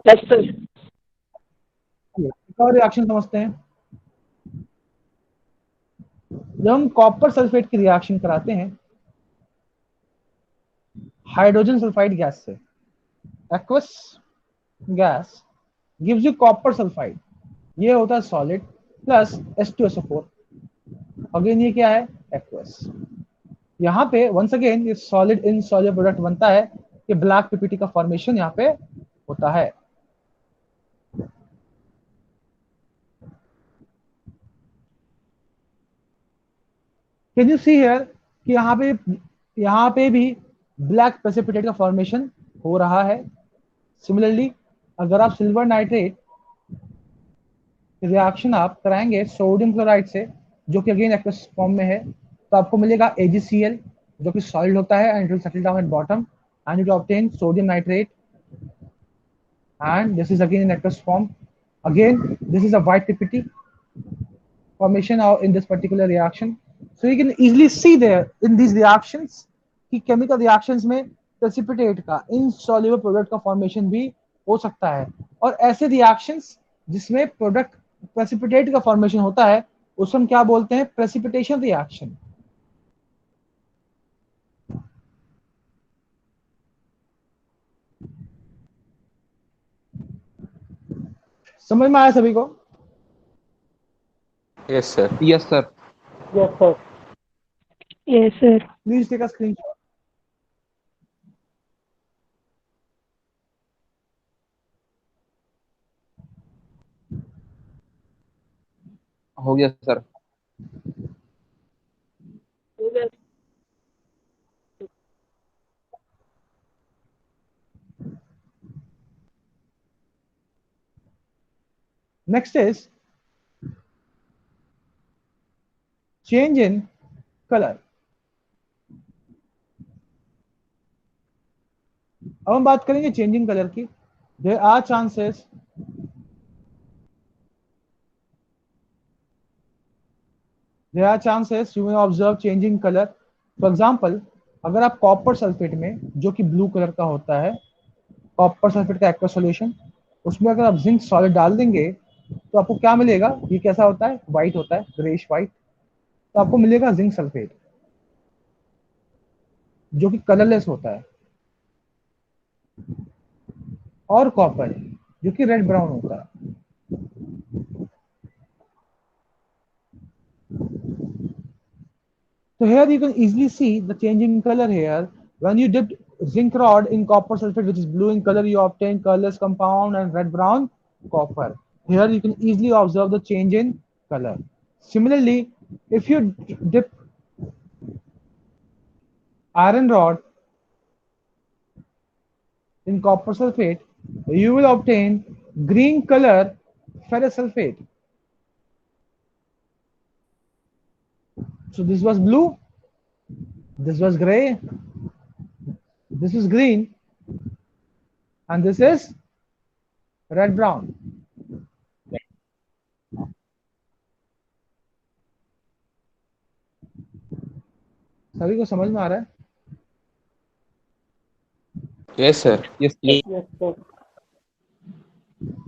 [SPEAKER 6] Yes sir.
[SPEAKER 1] एक और रिएक्शन समझते हैं। जब हम कॉपर सल्फेट की रिएक्शन कराते हैं हाइड्रोजन सल्फाइड गैस से। Aqueous gas gives you copper sulphide, ये होता है सॉलिड प्लस H2SO4। अगेन ये क्या है? एक्वस। यहाँ पे वंस अगेन ये सॉलिड इनसॉल्युबल प्रोडक्ट बनता है, ये ब्लैक पीपीटी का फॉर्मेशन यहाँ पे होता है। कैन यू सी हियर कि यहाँ पे भी ब्लैक प्रेसिपिटेट का फॉर्मेशन हो रहा है। सिमिलरली अगर आप सिल्वर नाइट्रेट रिएक्शन आप कराएंगे सोडियम क्लोराइड से, जो कि अगेन एक्वस फॉर्म में है, तो आपको मिलेगा AgCl, जो कि सॉलिड होता है and it will settle down at bottom and it obtain sodium nitrate, and this is again in aqueous form. Again, this is a white PPT formation in this particular reaction. So you can easily see there in these reactions कि chemical reactions में precipitate का insoluble product का formation भी हो सकता है, और ऐसे reactions जिसमें product precipitate का formation होता है उसको हम क्या बोलते हैं? precipitation reaction। समझ में आया सभी को?
[SPEAKER 5] Yes sir.
[SPEAKER 9] Yes sir.
[SPEAKER 10] Yes sir.
[SPEAKER 7] Yes sir.
[SPEAKER 1] Please take a screenshot.
[SPEAKER 9] हो गया sir.
[SPEAKER 1] Next is change in color। अब हम बात करेंगे चेंजिंग कलर की। There are chances you may observe changing color। For example, अगर आप कॉपर सल्फेट में, जो कि ब्लू कलर का होता है, कॉपर सल्फेट का एक्वा सॉल्यूशन, उसमें अगर आप जिंक सॉलिड डाल देंगे तो आपको क्या मिलेगा? ये कैसा होता है? व्हाइट होता है, ग्रेश व्हाइट। तो आपको मिलेगा जिंक सल्फेट, जो कि कलरलेस होता है, और कॉपर जो कि रेड ब्राउन होता है। So here you can easily see the change in color here. When you dipped zinc rod in copper sulfate, which is blue in color, you obtain colorless compound and red brown copper. Here you can easily observe the change in color. Similarly, if you dip iron rod in copper sulfate, you will obtain green color ferrous sulfate. So this was blue, this was gray, this is green, and this is red brown। सभी को समझ में आ रहा है?
[SPEAKER 5] Yes sir.
[SPEAKER 9] Yes
[SPEAKER 10] yes sir.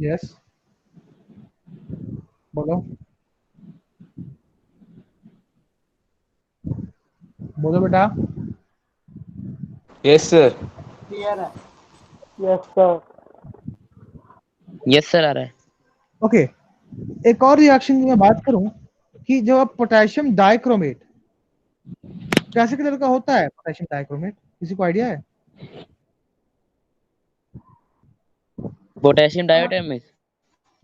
[SPEAKER 1] Yes, बोलो बोलो बेटा।
[SPEAKER 5] Yes sir.
[SPEAKER 10] क्लियर है? Yes sir.
[SPEAKER 3] यस सर आ रहा है।
[SPEAKER 1] ओके, एक और रिएक्शन की मैं बात करूं कि जब आप पोटेशियम डाइक्रोमेट, कैसे कलर का होता है पोटेशियम डाइक्रोमेट? किसी को आइडिया है?
[SPEAKER 3] Potassium dichromate,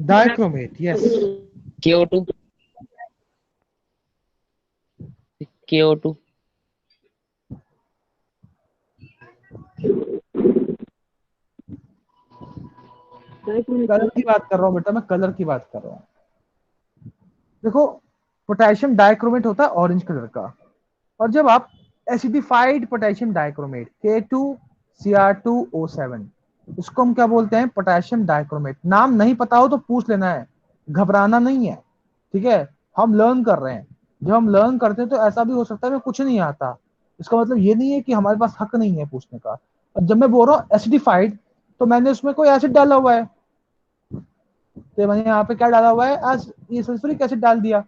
[SPEAKER 1] dichromate, yes.
[SPEAKER 3] CO2, KO2।
[SPEAKER 1] Colour की बात कर रहा हूँ बेटा, मैं कलर की बात कर रहा हूँ। देखो, पोटेशियम डाइक्रोमेट होता है ऑरेंज कलर का, और जब आप एसिडिफाइड पोटेशियम डाइक्रोमेट K2Cr2O7, इसको हम क्या बोलते हैं? Potassium dichromate. नाम नहीं पता हो तो पूछ लेना है, घबराना नहीं है, ठीक है? हम लर्न कर रहे हैं। जब हम लर्न करते हैं तो ऐसा भी हो सकता है कि कुछ नहीं आता, इसका मतलब ये नहीं है कि हमारे पास हक नहीं है पूछने का। अब जब मैं बोल रहा हूँ एसिडिफाइड, तो मैंने उसमें कोई एसिड डाला हुआ है, तो मैंने यहाँ पे क्या डाला हुआ है? ये सल्फ्यूरिक एसिड डाल दिया,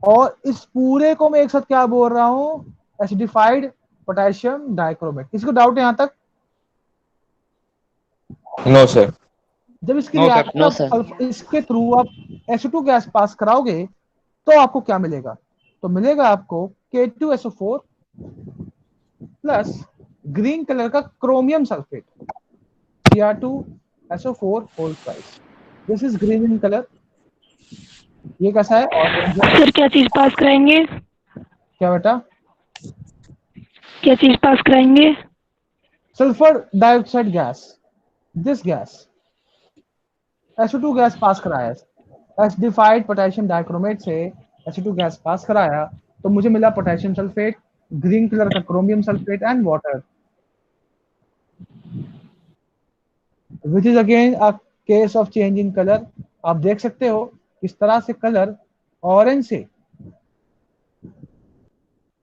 [SPEAKER 1] और इस पूरे को मैं एक साथ क्या बोल रहा हूँ? Acidified potassium dichromate. किसी को डाउट है यहाँ तक?
[SPEAKER 5] No sir.
[SPEAKER 1] जब इसके
[SPEAKER 9] No, sir.
[SPEAKER 1] रिएक्टर
[SPEAKER 3] No,
[SPEAKER 1] आप
[SPEAKER 3] sir.
[SPEAKER 1] इसके थ्रू आप SO2 गैस पास कराओगे तो आपको क्या मिलेगा? तो मिलेगा आपको K2SO4 प्लस ग्रीन कलर का chromium sulphate Cr2SO4 whole twice. This is green in colour. ये कैसा है? ऑरेंज है।
[SPEAKER 7] सर क्या चीज पास कराएंगे?
[SPEAKER 1] क्या बेटा?
[SPEAKER 7] क्या चीज पास कराएंगे?
[SPEAKER 1] Sulphur dioxide gas, this gas SO2 gas pass कराया, एसिडिफाइड पोटेशियम डाइक्रोमेट से SO2 गैस पास कराया तो मुझे मिला पोटेशियम सल्फेट, ग्रीन कलर का chromium sulphate and water, which is again a case of change in colour. आप देख सकते हो किस तरह से कलर ऑरेंज से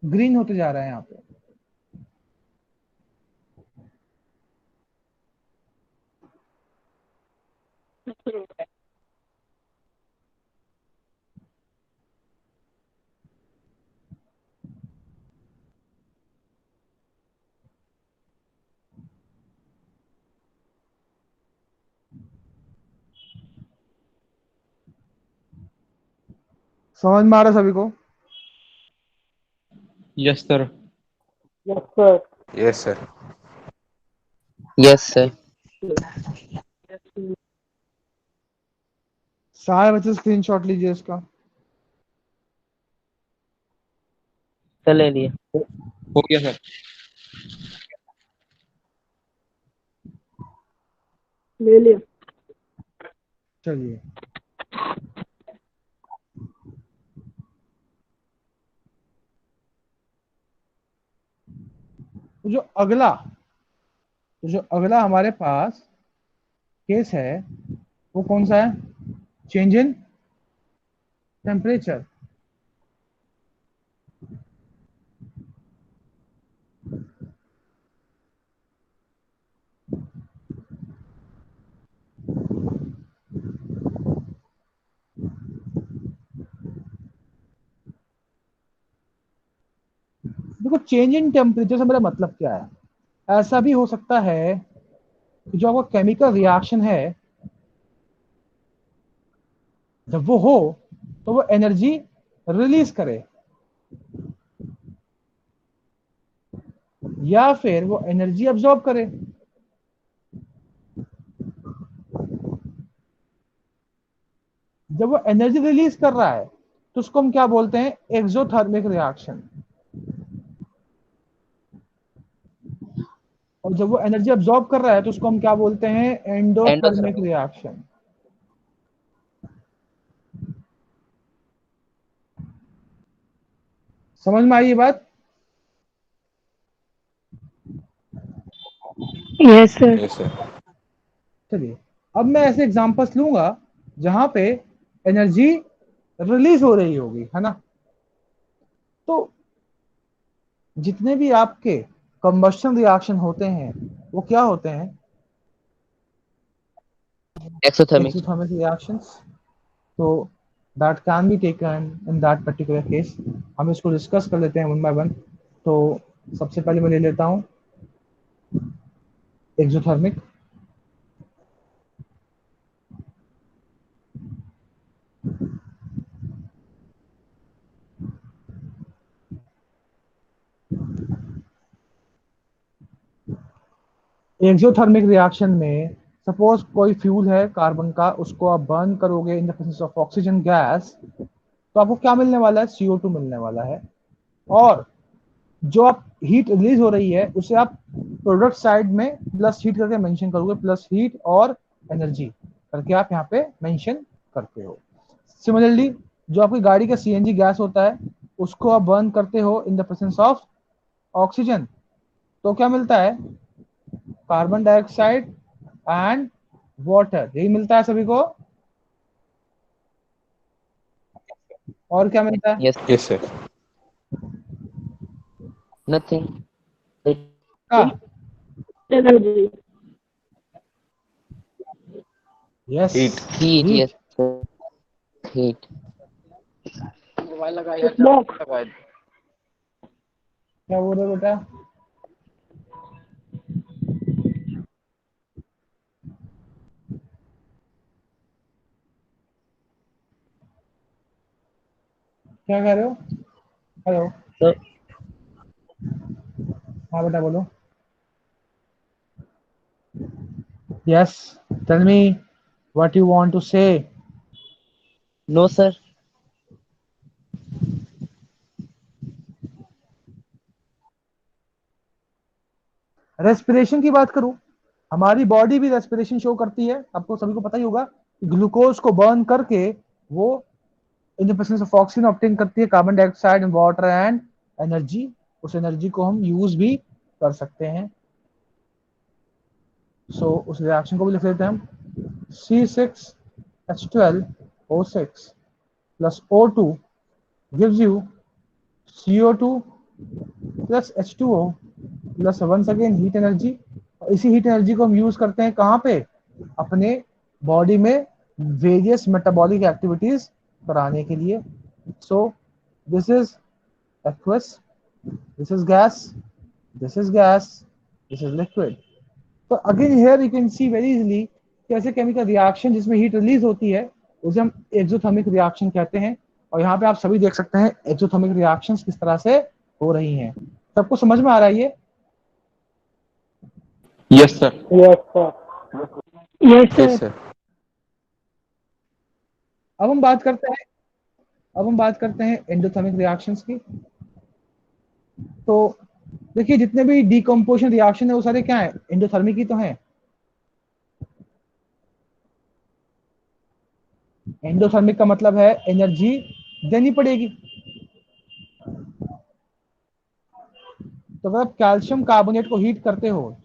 [SPEAKER 1] ग्रीन होते जा रहा है यहाँ पे। समझ में आ रहा है सभी को?
[SPEAKER 9] Yes, sir.
[SPEAKER 10] Yes, sir.
[SPEAKER 5] Yes sir.
[SPEAKER 3] Yes, sir.
[SPEAKER 1] सारे बच्चे स्क्रीनशॉट लीजिए इसका।
[SPEAKER 3] सर ले लिए।
[SPEAKER 9] हो गया सर।
[SPEAKER 6] ले लिया।
[SPEAKER 1] चलिए, तो जो अगला हमारे पास केस है वो कौन सा है? Change in temperature. देखो, चेंज इन टेम्परेचर से मेरा मतलब क्या है? ऐसा भी हो सकता है कि जो आपका केमिकल रिएक्शन है जब वो हो तो वो एनर्जी रिलीज करे या फिर वो एनर्जी अब्सॉर्ब करे। जब वो एनर्जी रिलीज कर रहा है तो उसको हम क्या बोलते हैं? Exothermic reaction. और जब वो एनर्जी अब्सॉर्ब कर रहा है तो उसको हम क्या बोलते हैं? Endothermic
[SPEAKER 3] Endothermic.
[SPEAKER 1] रिएक्शन। समझ में आई ये बात?
[SPEAKER 7] Yes sir.
[SPEAKER 5] Yes sir.
[SPEAKER 1] चलिए, अब मैं ऐसे एग्जांपल्स लूंगा जहां पे एनर्जी रिलीज हो रही होगी, है ना? तो जितने भी आपके कंबशन रिएक्शन होते हैं वो क्या होते हैं?
[SPEAKER 3] Exothermic.
[SPEAKER 1] Exothermic reactions. तो that can be taken in that particular case. हम इसको डिस्कस कर लेते हैं वन बाय वन। तो सबसे पहले मैं ले लेता हूं एक्सोथर्मिक। एक्सोथर्मिक रिएक्शन में सपोज कोई फ्यूल है कार्बन का, उसको आप बर्न करोगे in the presence of oxygen gas तो आपको क्या मिलने वाला है? CO2 मिलने वाला है। और जो आप हीट रिलीज हो रही है उसे आप प्रोडक्ट साइड में प्लस हीट करके मेंशन करोगे, प्लस हीट और एनर्जी करके आप यहाँ पे मेंशन करते हो। सिमिलरली जो आपकी गाड़ी का CNG गैस होता है उसको आप बर्न करते हो in the presence of oxygen तो क्या मिलता है? कार्बन डाइऑक्साइड एंड वाटर, यही मिलता है सभी को। और क्या मिलता है?
[SPEAKER 3] Yes.
[SPEAKER 5] Yes sir.
[SPEAKER 3] Nothing.
[SPEAKER 6] Energy.
[SPEAKER 1] Yes,
[SPEAKER 5] heat.
[SPEAKER 3] Heat. Yes. Sir. Heat.
[SPEAKER 10] Mobile लगाया
[SPEAKER 6] स्मोक।
[SPEAKER 1] क्या बोल रहे हो बेटा? क्या कह रहे हो? हेलो,
[SPEAKER 3] So
[SPEAKER 1] हाँ बेटा बोलो. Yes, tell me what you want to say.
[SPEAKER 3] no, sir.
[SPEAKER 1] Respiration की बात करूं, हमारी बॉडी भी रेस्पिरेशन शो करती है. आपको सभी को पता ही होगा, ग्लूकोज को बर्न करके वो in the presence of oxygen obtain करती है, carbon dioxide and water and energy. उस एनर्जी को हम यूज भी कर सकते हैं. सो उस रिएक्शन को भी लिख लेते हैं हम. C6H12O6 plus O2 gives you CO2 plus H2O plus once again heat energy. और इसी हीट एनर्जी को हम यूज करते हैं कहाँ पे? अपने बॉडी में वेरियस मेटाबॉलिक एक्टिविटीज कराने के लिए. So this is aqueous, this is gas, this is gas, this is liquid. तो again here you can see very easily कैसे केमिकल रिएक्शन जिसमें हीट रिलीज होती है उसे हम एक्सोथर्मिक रिएक्शन कहते हैं. और यहाँ पे आप सभी देख सकते हैं एक्सोथर्मिक रिएक्शंस किस तरह से हो रही हैं. सबको समझ में आ रहा है ये?
[SPEAKER 5] Yes sir.
[SPEAKER 6] Yes sir.
[SPEAKER 7] Yes
[SPEAKER 5] yes
[SPEAKER 7] sir.
[SPEAKER 5] Sir.
[SPEAKER 1] अब हम बात करते हैं एंडोथर्मिक रिएक्शंस की. तो देखिए जितने भी डीकम्पोजिशन रिएक्शन है वो सारे क्या है? एंडोथर्मिक ही तो हैं. एंडोथर्मिक का मतलब है एनर्जी देनी पड़ेगी. तो अगर आप कैल्शियम कार्बोनेट को हीट करते हो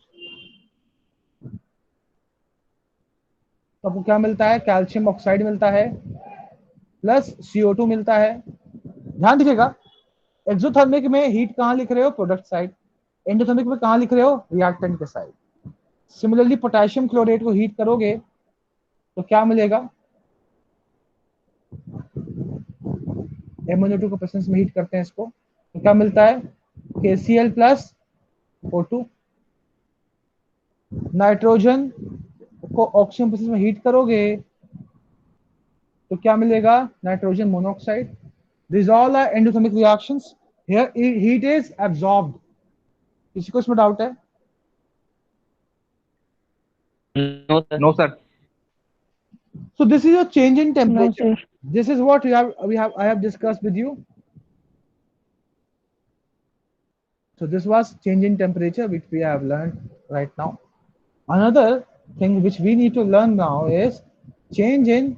[SPEAKER 1] तो आपको क्या मिलता है? कैल्शियम ऑक्साइड मिलता है प्लस CO2 मिलता है. ध्यान दीजिएगा, एक्सोथर्मिक में हीट कहाँ लिख रहे हो? Product side. एंडोथर्मिक में कहाँ लिख रहे हो? रिएक्टेंट के साइड. सिमिलरली पोटेशियम क्लोरेट को हीट करोगे तो क्या मिलेगा? MnO2 के प्रेजेंस में हीट करते हैं इसको तो क्या मिलता है? KCl plus O2. नाइट्रोजन को ऑक्सीजन प्रेजेंस में हीट करोगे तो क्या मिलेगा? Nitrogen monoxide. These all are endothermic reactions. Here heat is absorbed. किसी को इसमें डाउट है?
[SPEAKER 3] No, sir.
[SPEAKER 9] No sir.
[SPEAKER 1] So this is a change in
[SPEAKER 7] no
[SPEAKER 1] temperature.
[SPEAKER 7] Sir.
[SPEAKER 1] This is what I have discussed with you. So this was change in temperature which we have learned right now. Another thing which we need to learn now is change in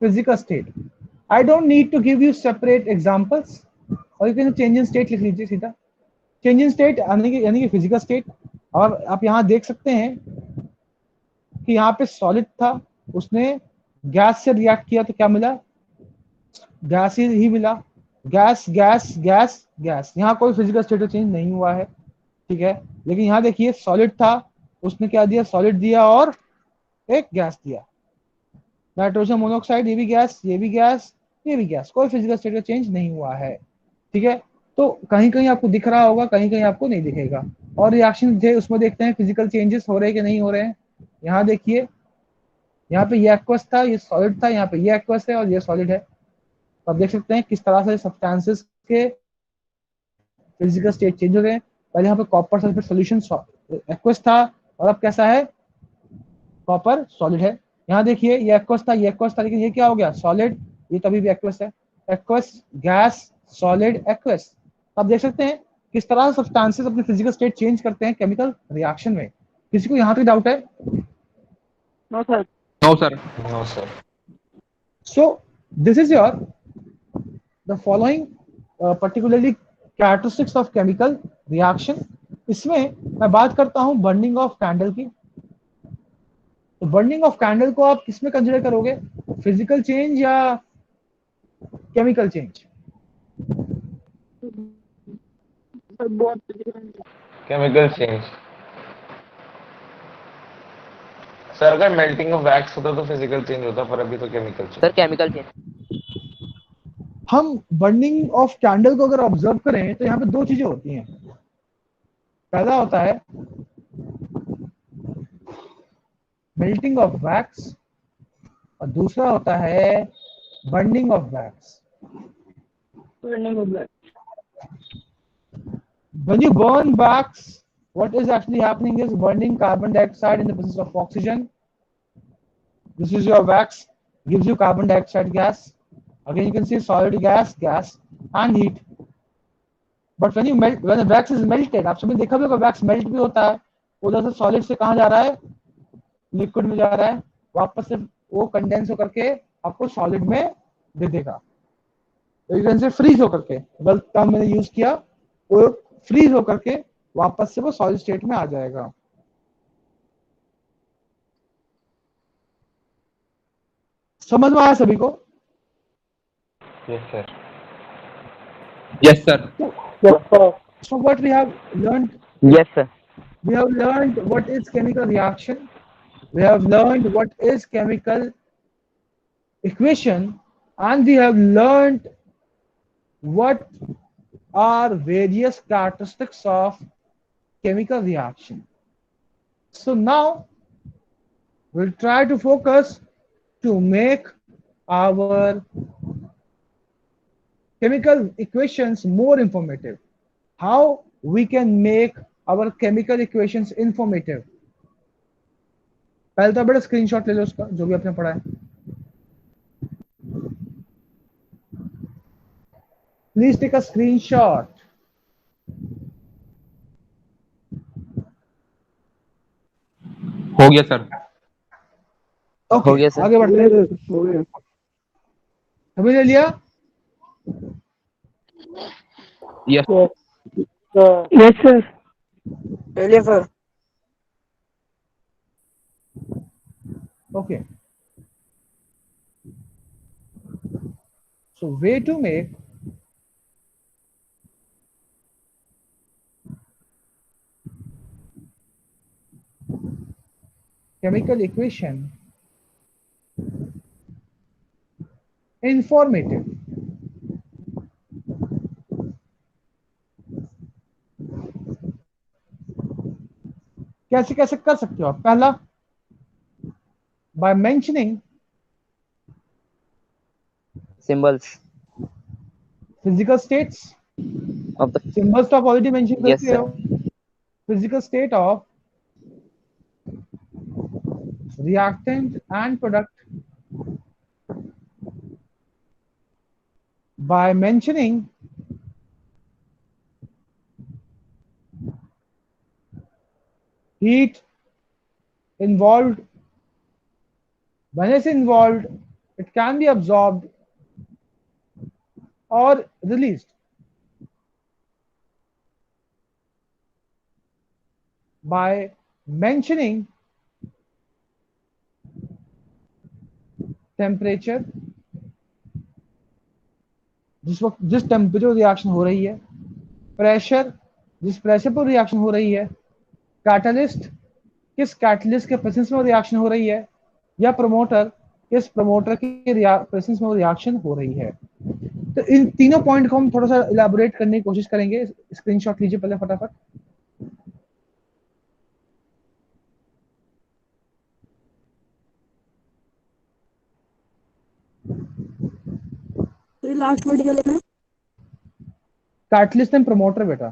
[SPEAKER 1] physical state. I don't need to give you separate examples, or you can change in state लिख लीजिए सीधा. चेंज इन स्टेट यानी कि फिजिकल स्टेट. और आप यहाँ देख सकते हैं कि यहाँ पे सॉलिड था, उसने गैस से रिएक्ट किया तो क्या मिला? गैस ही मिला. Gas gas gas gas. यहाँ कोई फिजिकल स्टेट चेंज नहीं हुआ है. ठीक है, लेकिन यहाँ देखिए सॉलिड था, उसने क्या दिया? सॉलिड दिया और एक गैस दिया. नाइट्रोजन मोनोऑक्साइड, ये भी गैस, ये भी गैस, ये भी गैस. कोई फिजिकल स्टेट का चेंज नहीं हुआ है. ठीक है, तो कहीं कहीं आपको दिख रहा होगा, कहीं कहीं आपको नहीं दिखेगा. और रिएक्शन थे उसमें देखते हैं फिजिकल चेंजेस हो रहे हैं कि नहीं हो रहे हैं. यहाँ देखिए, यहाँ पे ये एक्वस था, ये सॉलिड था, यहाँ पे ये एक्वस है और ये सॉलिड है. तो आप देख सकते हैं किस तरह से सब्सटेंसेस के फिजिकल स्टेट चेंज हो रहे हैं. पहले यहाँ पे कॉपर सल्फेट सोल्यूशन एक्वस था और अब कैसा है? कॉपर सॉलिड है. यहाँ देखिए ये एक्वस था, ये एक्वस था, लेकिन ये क्या हो गया? सॉलिड. ये तभी भी एक्वस है. Aqueous gas solid aqueous. आप देख सकते हैं किस तरह सब्सटेंसेस अपने फिजिकल स्टेट चेंज करते हैं केमिकल रिएक्शन में. किसी को यहाँ तक डाउट है?
[SPEAKER 6] No sir.
[SPEAKER 9] No sir.
[SPEAKER 5] No sir.
[SPEAKER 1] So this is your the following particularly characteristics of chemical reaction. इसमें मैं बात करता हूं बर्निंग ऑफ कैंडल की. तो बर्निंग ऑफ कैंडल को आप किसमें कंसिडर करोगे? फिजिकल चेंज या केमिकल चेंज?
[SPEAKER 6] बहुत
[SPEAKER 5] केमिकल चेंज. सर अगर मेल्टिंग ऑफ वैक्स होता तो फिजिकल चेंज होता, पर अभी तो chemical change.
[SPEAKER 3] Sir, chemical change.
[SPEAKER 1] हम बर्निंग ऑफ कैंडल को अगर ऑब्जर्व करें तो यहाँ पे दो चीजें होती हैं. पहला होता है मेल्टिंग ऑफ वैक्स और दूसरा होता है burning of wax.
[SPEAKER 6] burning of black.
[SPEAKER 1] When you burn wax, what is actually happening is burning carbon dioxide in the presence of oxygen. This is your wax, gives you carbon dioxide gas. Again, you can see solid gas, and heat. But when the wax is melted, आप सबने देखा होगा wax melt भी होता है, उधर से solid से कहाँ जा रहा है, liquid में जा रहा है, वापस से वो condense होकर के आपको solid में दे देगा. तो you can say freeze होकर के, गलत टर्म मैंने यूज किया, वो freeze होकर के वापस से वो solid state में आ जाएगा. समझ में आया सभी को?
[SPEAKER 9] Yes, sir. Yes, sir.
[SPEAKER 1] So what we have learned?
[SPEAKER 3] Yes, sir.
[SPEAKER 1] We have learned what is chemical reaction. We have learned what is chemical equation, and we have learned what are various characteristics of chemical reaction. So now we'll try to focus to make our chemical equations more informative. How we can make our chemical equations informative. पहले तो बड़ा स्क्रीनशॉट ले लो उसका जो भी आपने पढ़ा है. Please take a screenshot.
[SPEAKER 9] हो गया सर.
[SPEAKER 1] Okay,
[SPEAKER 3] हो गया सर.
[SPEAKER 1] आगे बढ़ते हैं. सभी ले लिया?
[SPEAKER 9] Yes.
[SPEAKER 7] Yes, sir.
[SPEAKER 6] Earlier, sir.
[SPEAKER 1] Okay. So way to make chemical equation informative. कैसे कैसे कर सकते हो आप? पहला, by mentioning
[SPEAKER 3] Symbols
[SPEAKER 1] physical states
[SPEAKER 3] of the.
[SPEAKER 1] symbols तो आप already mention कर
[SPEAKER 3] Yes,
[SPEAKER 1] चुके हो. Physical state of reactant and product by mentioning heat involved. When it's involved, it can be absorbed or released. By mentioning temperature, जिस टेम्परेचर रिएक्शन हो रही है, प्रेशर, जिस प्रेशर पर रिएक्शन हो रही है, कैटलिस्ट, किस कैटलिस्ट के प्रेजेंस में रिएक्शन हो रही है, या प्रमोटर, किस प्रमोटर के प्रेजेंस में रिएक्शन हो रही है. तो इन तीनों पॉइंट को हम थोड़ा सा इलैबोरेट करने की कोशिश करेंगे. स्क्रीनशॉट लीजिए पहले फटाफट.
[SPEAKER 6] लास्ट वर्ड क्या लेना है?
[SPEAKER 1] कैटलिस्ट एंड प्रमोटर बेटा.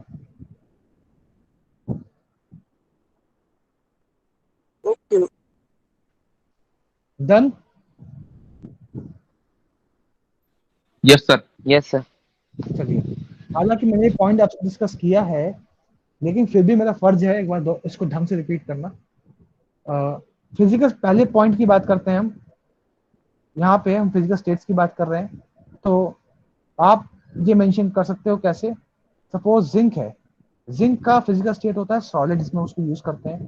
[SPEAKER 6] Okay.
[SPEAKER 1] Done.
[SPEAKER 9] Yes, sir.
[SPEAKER 3] Yes, sir.
[SPEAKER 1] चलिए, हालांकि मैंने पॉइंट आपसे डिस्कस किया है, लेकिन फिर भी मेरा फर्ज है एक बार इसको ढंग से रिपीट करना. फिजिकल पहले पॉइंट की बात करते हैं हम. यहाँ पे हम फिजिकल स्टेट्स की बात कर रहे हैं. तो आप ये मेंशन कर सकते हो कैसे. सपोज जिंक है, जिंक का फिजिकल स्टेट होता है सॉलिड, जिसमें उसको यूज करते हैं.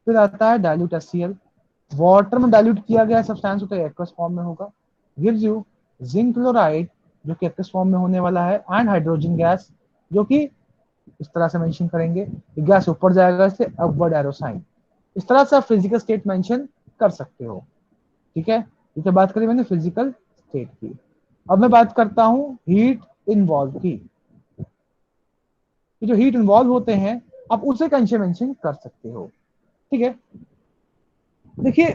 [SPEAKER 1] फिर आता है डाइल्यूट HCl, वाटर में डाइल्यूट किया गया सब्सटेंस होता है, एक्वस फॉर्म में होगा, गिव्स यू जिंक क्लोराइड जो कि एक्वस फॉर्म में होने वाला है, एंड हाइड्रोजन गैस जो कि इस तरह से मेंशन करेंगे, गैस ऊपर जाएगा इससे अपवर्ड एरो साइन. इस तरह से आप फिजिकल स्टेट मेंशन कर सकते हो. ठीक है, ये बात करी मैंने फिजिकल स्टेट की. अब मैं बात करता हूं हीट इन्वॉल्व की. जो हीट इन्वॉल्व होते हैं आप उसे कैसे मेंशन कर सकते हो. ठीक है, देखिए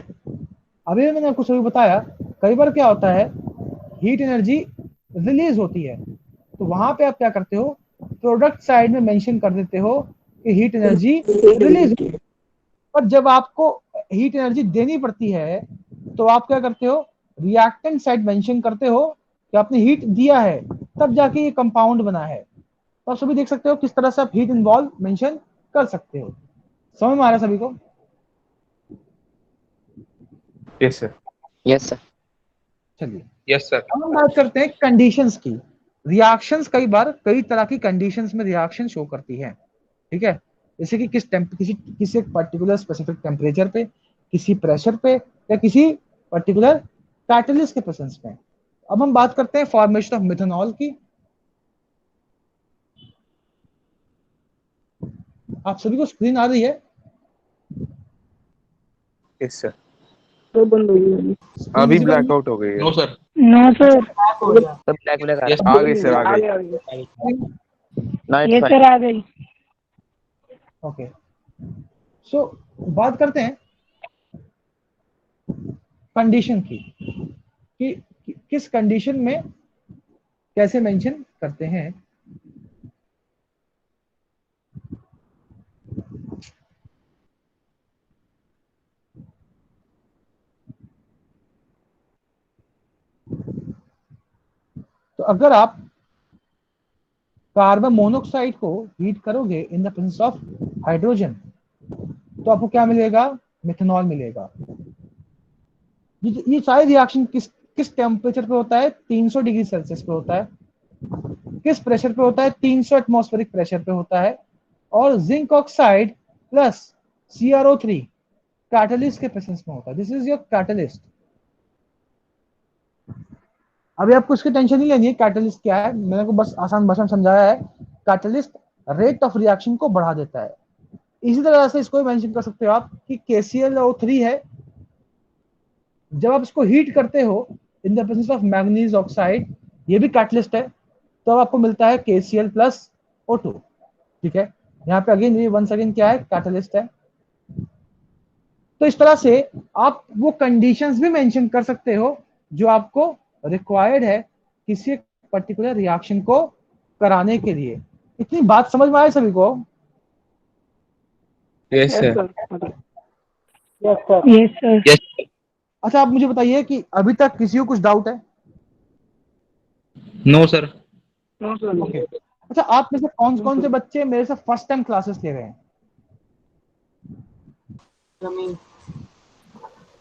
[SPEAKER 1] अभी मैंने आपको सभी बताया, कई बार क्या होता है हीट एनर्जी रिलीज होती है तो वहां पे आप क्या करते हो, प्रोडक्ट साइड में मेंशन कर देते हो कि हीट एनर्जी रिलीज। पर जब आपको हीट एनर्जी देनी पड़ती है तो आप क्या करते हो, रिएक्टेंट साइड मेंशन करते हो कि आपने हीट दिया है, तब जाके ये कंपाउंड बना है। तो आप सभी देख सकते हो किस तरह से आप हीट इन्वॉल्व मेंशन कर सकते हो। समझ में आ रहा है सभी को?
[SPEAKER 9] Yes sir.
[SPEAKER 3] Yes, sir.
[SPEAKER 1] चलिए
[SPEAKER 9] यस सर।
[SPEAKER 1] अब हम बात करते हैं कंडीशंस की। रिएक्शंस कई बार कई तरह की कंडीशंस में रिएक्शन शो करती है, ठीक है। जैसे कि किसी एक पर्टिकुलर स्पेसिफिक टेम्परेचर पे, किसी प्रेशर पे, या किसी पर्टिकुलर कैटलिस्ट के प्रेजेंस में। अब हम बात करते हैं फॉर्मेशन ऑफ मिथेनॉल की। आप सभी को स्क्रीन आ रही है?
[SPEAKER 4] Yes sir.
[SPEAKER 6] तो बंद हो गई।
[SPEAKER 4] अभी ब्लैकआउट हो गई है।
[SPEAKER 9] No sir.
[SPEAKER 7] No sir.
[SPEAKER 10] हो गया।
[SPEAKER 3] सब black आ
[SPEAKER 9] यस
[SPEAKER 3] रहा
[SPEAKER 4] आ गई सर, आ गई।
[SPEAKER 6] आ गया।
[SPEAKER 3] है। Now it's
[SPEAKER 7] ये
[SPEAKER 3] fine.
[SPEAKER 7] सर आ गई।
[SPEAKER 1] ओके, सो बात करते हैं कंडीशन की कि किस कंडीशन में कैसे मेंशन करते हैं। तो अगर आप कार्बन मोनोऑक्साइड को हीट करोगे in the presence of hydrogen, तो आपको क्या मिलेगा, मिथेनॉल मिलेगा। ये सारी रिएक्शन किस किस टेम्परेचर पे होता है, 300 डिग्री सेल्सियस पे होता है। किस प्रेशर पे होता है, 300 एटमॉस्फेरिक प्रेशर पे होता है। और zinc oxide plus CrO3 catalyst के प्रेजेंस में होता है। This is your catalyst. अभी आपको इसकी टेंशन नहीं लेनी है कैटलिस्ट क्या है, मैंने को बस आसान भाषा में समझाया है। कैटलिस्ट रेट ऑफ रिएक्शन को बढ़ा देता है। इसी तरह से इसको मेंशन कर सकते हो आप कि KClO3 है, जब आप इसको हीट करते हो in the presence of manganese oxide, ये भी कैटलिस्ट है, तो अब आपको मिलता है KCl प्लस O2, ठीक है। यहाँ पे अगेन ये वंस अगेन क्या है, कैटलिस्ट है। तो इस तरह से आप वो कंडीशंस भी मेंशन कर सकते हो जो आपको रिक्वायर्ड है किसी एक पर्टिकुलर रिएक्शन को कराने के लिए। इतनी बात समझ में आए सभी को?
[SPEAKER 4] Yes sir.
[SPEAKER 10] Yes sir.
[SPEAKER 7] Yes sir.
[SPEAKER 9] Yes.
[SPEAKER 1] अच्छा, आप मुझे बताइए कि अभी तक किसी को कुछ डाउट है?
[SPEAKER 9] No sir.
[SPEAKER 6] No sir.
[SPEAKER 1] Okay. अच्छा, आप में से कौन कौन से बच्चे मेरे से फर्स्ट टाइम क्लासेस ले रहे हैं?
[SPEAKER 10] जमीन।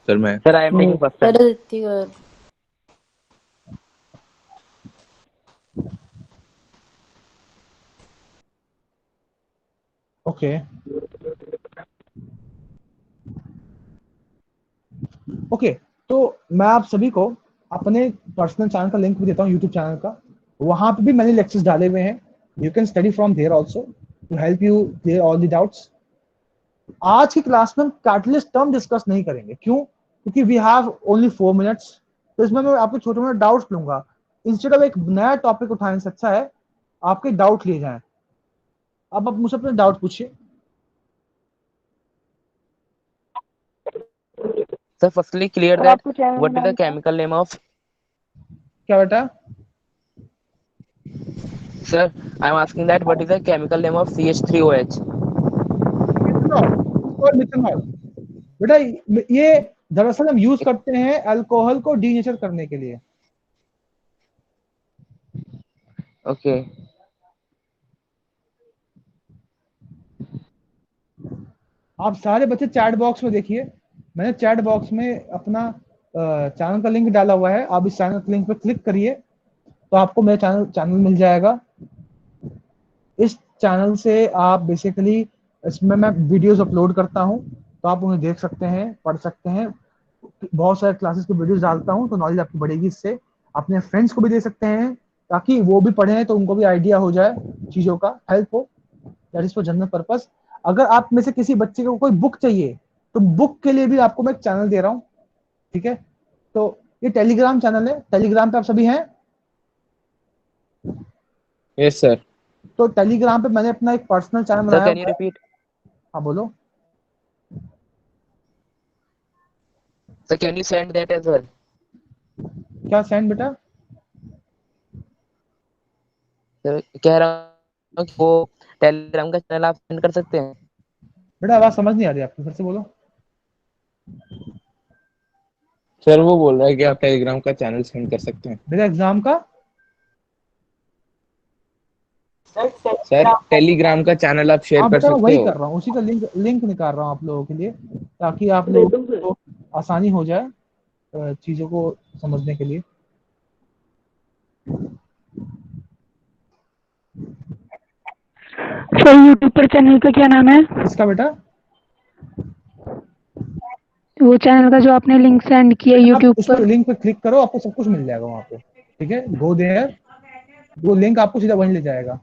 [SPEAKER 4] सर मैं
[SPEAKER 3] Sir, I am taking first time.
[SPEAKER 2] Sir Aditya
[SPEAKER 1] okay okay, तो मैं आप सभी को अपने पर्सनल चैनल का लिंक भी देता हूँ, यूट्यूब चैनल का। वहां पे भी मैंने लेक्चर्स डाले हुए हैं। You can study from there also to help you clear all the doubts. आज की क्लास में हम कैटलिस्ट टर्म डिस्कस नहीं करेंगे। क्यों? क्योंकि वी हैव ओनली 4 मिनट्स। तो इसमें मैं आपके छोटे मोटे डाउट्स लूंगा। इंस्टेड ऑफ एक नया टॉपिक उठाने से अच्छा है आपके डाउट लिए जाएं। अब आप मुझसे अपने डाउट पूछिए।
[SPEAKER 3] Sir, firstly clear
[SPEAKER 6] sir
[SPEAKER 3] that
[SPEAKER 6] आपको चैनल
[SPEAKER 3] what is the
[SPEAKER 6] नाम क्या?
[SPEAKER 3] chemical name of.
[SPEAKER 1] क्या बेटा?
[SPEAKER 3] Sir, I am asking that what is the chemical name of CH3OH.
[SPEAKER 1] Methanol. Methanol बेटा, ये दरअसल हम यूज करते हैं अल्कोहल को डीनेचर करने के लिए।
[SPEAKER 3] Okay.
[SPEAKER 1] आप सारे बच्चे चैट बॉक्स में देखिए, मैंने चैट बॉक्स में अपना चैनल का लिंक डाला हुआ है। आप इस चैनल के लिंक पर क्लिक करिए तो आपको मेरा चैनल मिल जाएगा। इस चैनल से आप बेसिकली, इसमें मैं वीडियोस अपलोड करता हूं, तो आप उन्हें देख सकते हैं, पढ़ सकते हैं। बहुत सारे क्लासेस के वीडियोस डालता हूं, तो नॉलेज आपकी बढ़ेगी। इससे अपने फ्रेंड्स को भी दे सकते हैं ताकि वो भी पढ़ें, तो उनको भी आइडिया हो जाए, चीज़ों का हेल्प हो। That is for general purpose. अगर आप में से किसी बच्चे को कोई बुक चाहिए तो बुक के लिए भी आपको मैं एक चैनल दे रहा हूँ, ठीक है। तो ये टेलीग्राम चैनल है, टेलीग्राम पे आप सभी हैं?
[SPEAKER 4] Yes sir.
[SPEAKER 1] तो टेलीग्राम पे मैंने अपना एक पर्सनल चैनल
[SPEAKER 3] Sir,
[SPEAKER 1] बनाया
[SPEAKER 3] can you
[SPEAKER 1] हुआ है।
[SPEAKER 3] repeat?
[SPEAKER 1] हाँ बोलो।
[SPEAKER 3] Sir, can you send that as well?
[SPEAKER 1] क्या सेंड बेटा?
[SPEAKER 3] सर कह रहा हूँ कि वो टेलीग्राम का चैनल आप सेंड कर सकते हैं।
[SPEAKER 1] बेटा आवाज समझ नहीं आ रही आपकी, फिर से बोलो।
[SPEAKER 5] सर वो बोल रहा है कि आप टेलीग्राम का चैनल सेंड कर सकते हैं।
[SPEAKER 1] मेरा एग्जाम का
[SPEAKER 5] सर टेलीग्राम का चैनल आप शेयर
[SPEAKER 1] हाँ
[SPEAKER 5] कर
[SPEAKER 1] बेटा मैं
[SPEAKER 5] सकते
[SPEAKER 1] वही
[SPEAKER 5] हो।
[SPEAKER 1] कर रहा हूँ, उसी का लिंक निकाल रहा हूँ आप लोगों के लिए, ताकि आप लोगों को आसानी हो जाए चीजों को समझने के लिए।
[SPEAKER 7] सर यूट्यूब पर चैनल का क्या नाम है?
[SPEAKER 1] किसका बेटा?
[SPEAKER 7] वो चैनल का जो आपने लिंक सेंड किया
[SPEAKER 1] आप
[SPEAKER 7] यूट्यूब
[SPEAKER 1] उस
[SPEAKER 7] पर।
[SPEAKER 1] लिंक पे क्लिक करो, आपको सब कुछ मिल जाएगा वहाँ पे। ठीक है, गो देयर, वो लिंक आपको सीधा वहीं ले जाएगा।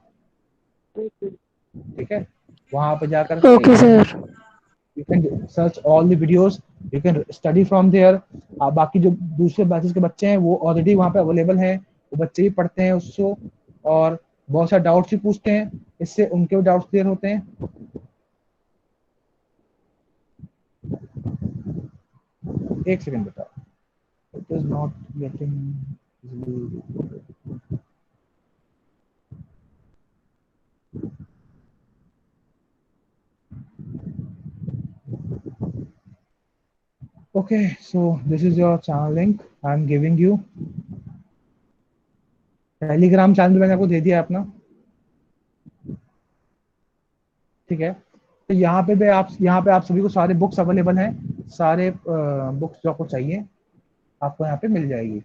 [SPEAKER 1] ठीक है, वहाँ पे जाकर
[SPEAKER 7] okay sir.
[SPEAKER 1] you can search all the videos, you can study from there। बाकी जो दूसरे बैचेस के बच्चे हैं वो ऑलरेडी वहाँ पे अवेलेबल हैं, वो बच्चे भी पढ़ते हैं उसको, और बहुत सारे डाउट्स भी पूछते हैं, इससे उनके भी डाउट्स क्लियर होते हैं। एक सेकंड बेटा, it is not getting okay, so this is your channel link I am giving you। Telegram channel मैंने आपको दे दिया है अपना। ठीक है, तो यहाँ पे आप सभी को सारे बुक्स अवेलेबल हैं, सारे बुक्स जो आपको चाहिए आपको यहाँ पे मिल जाएगी।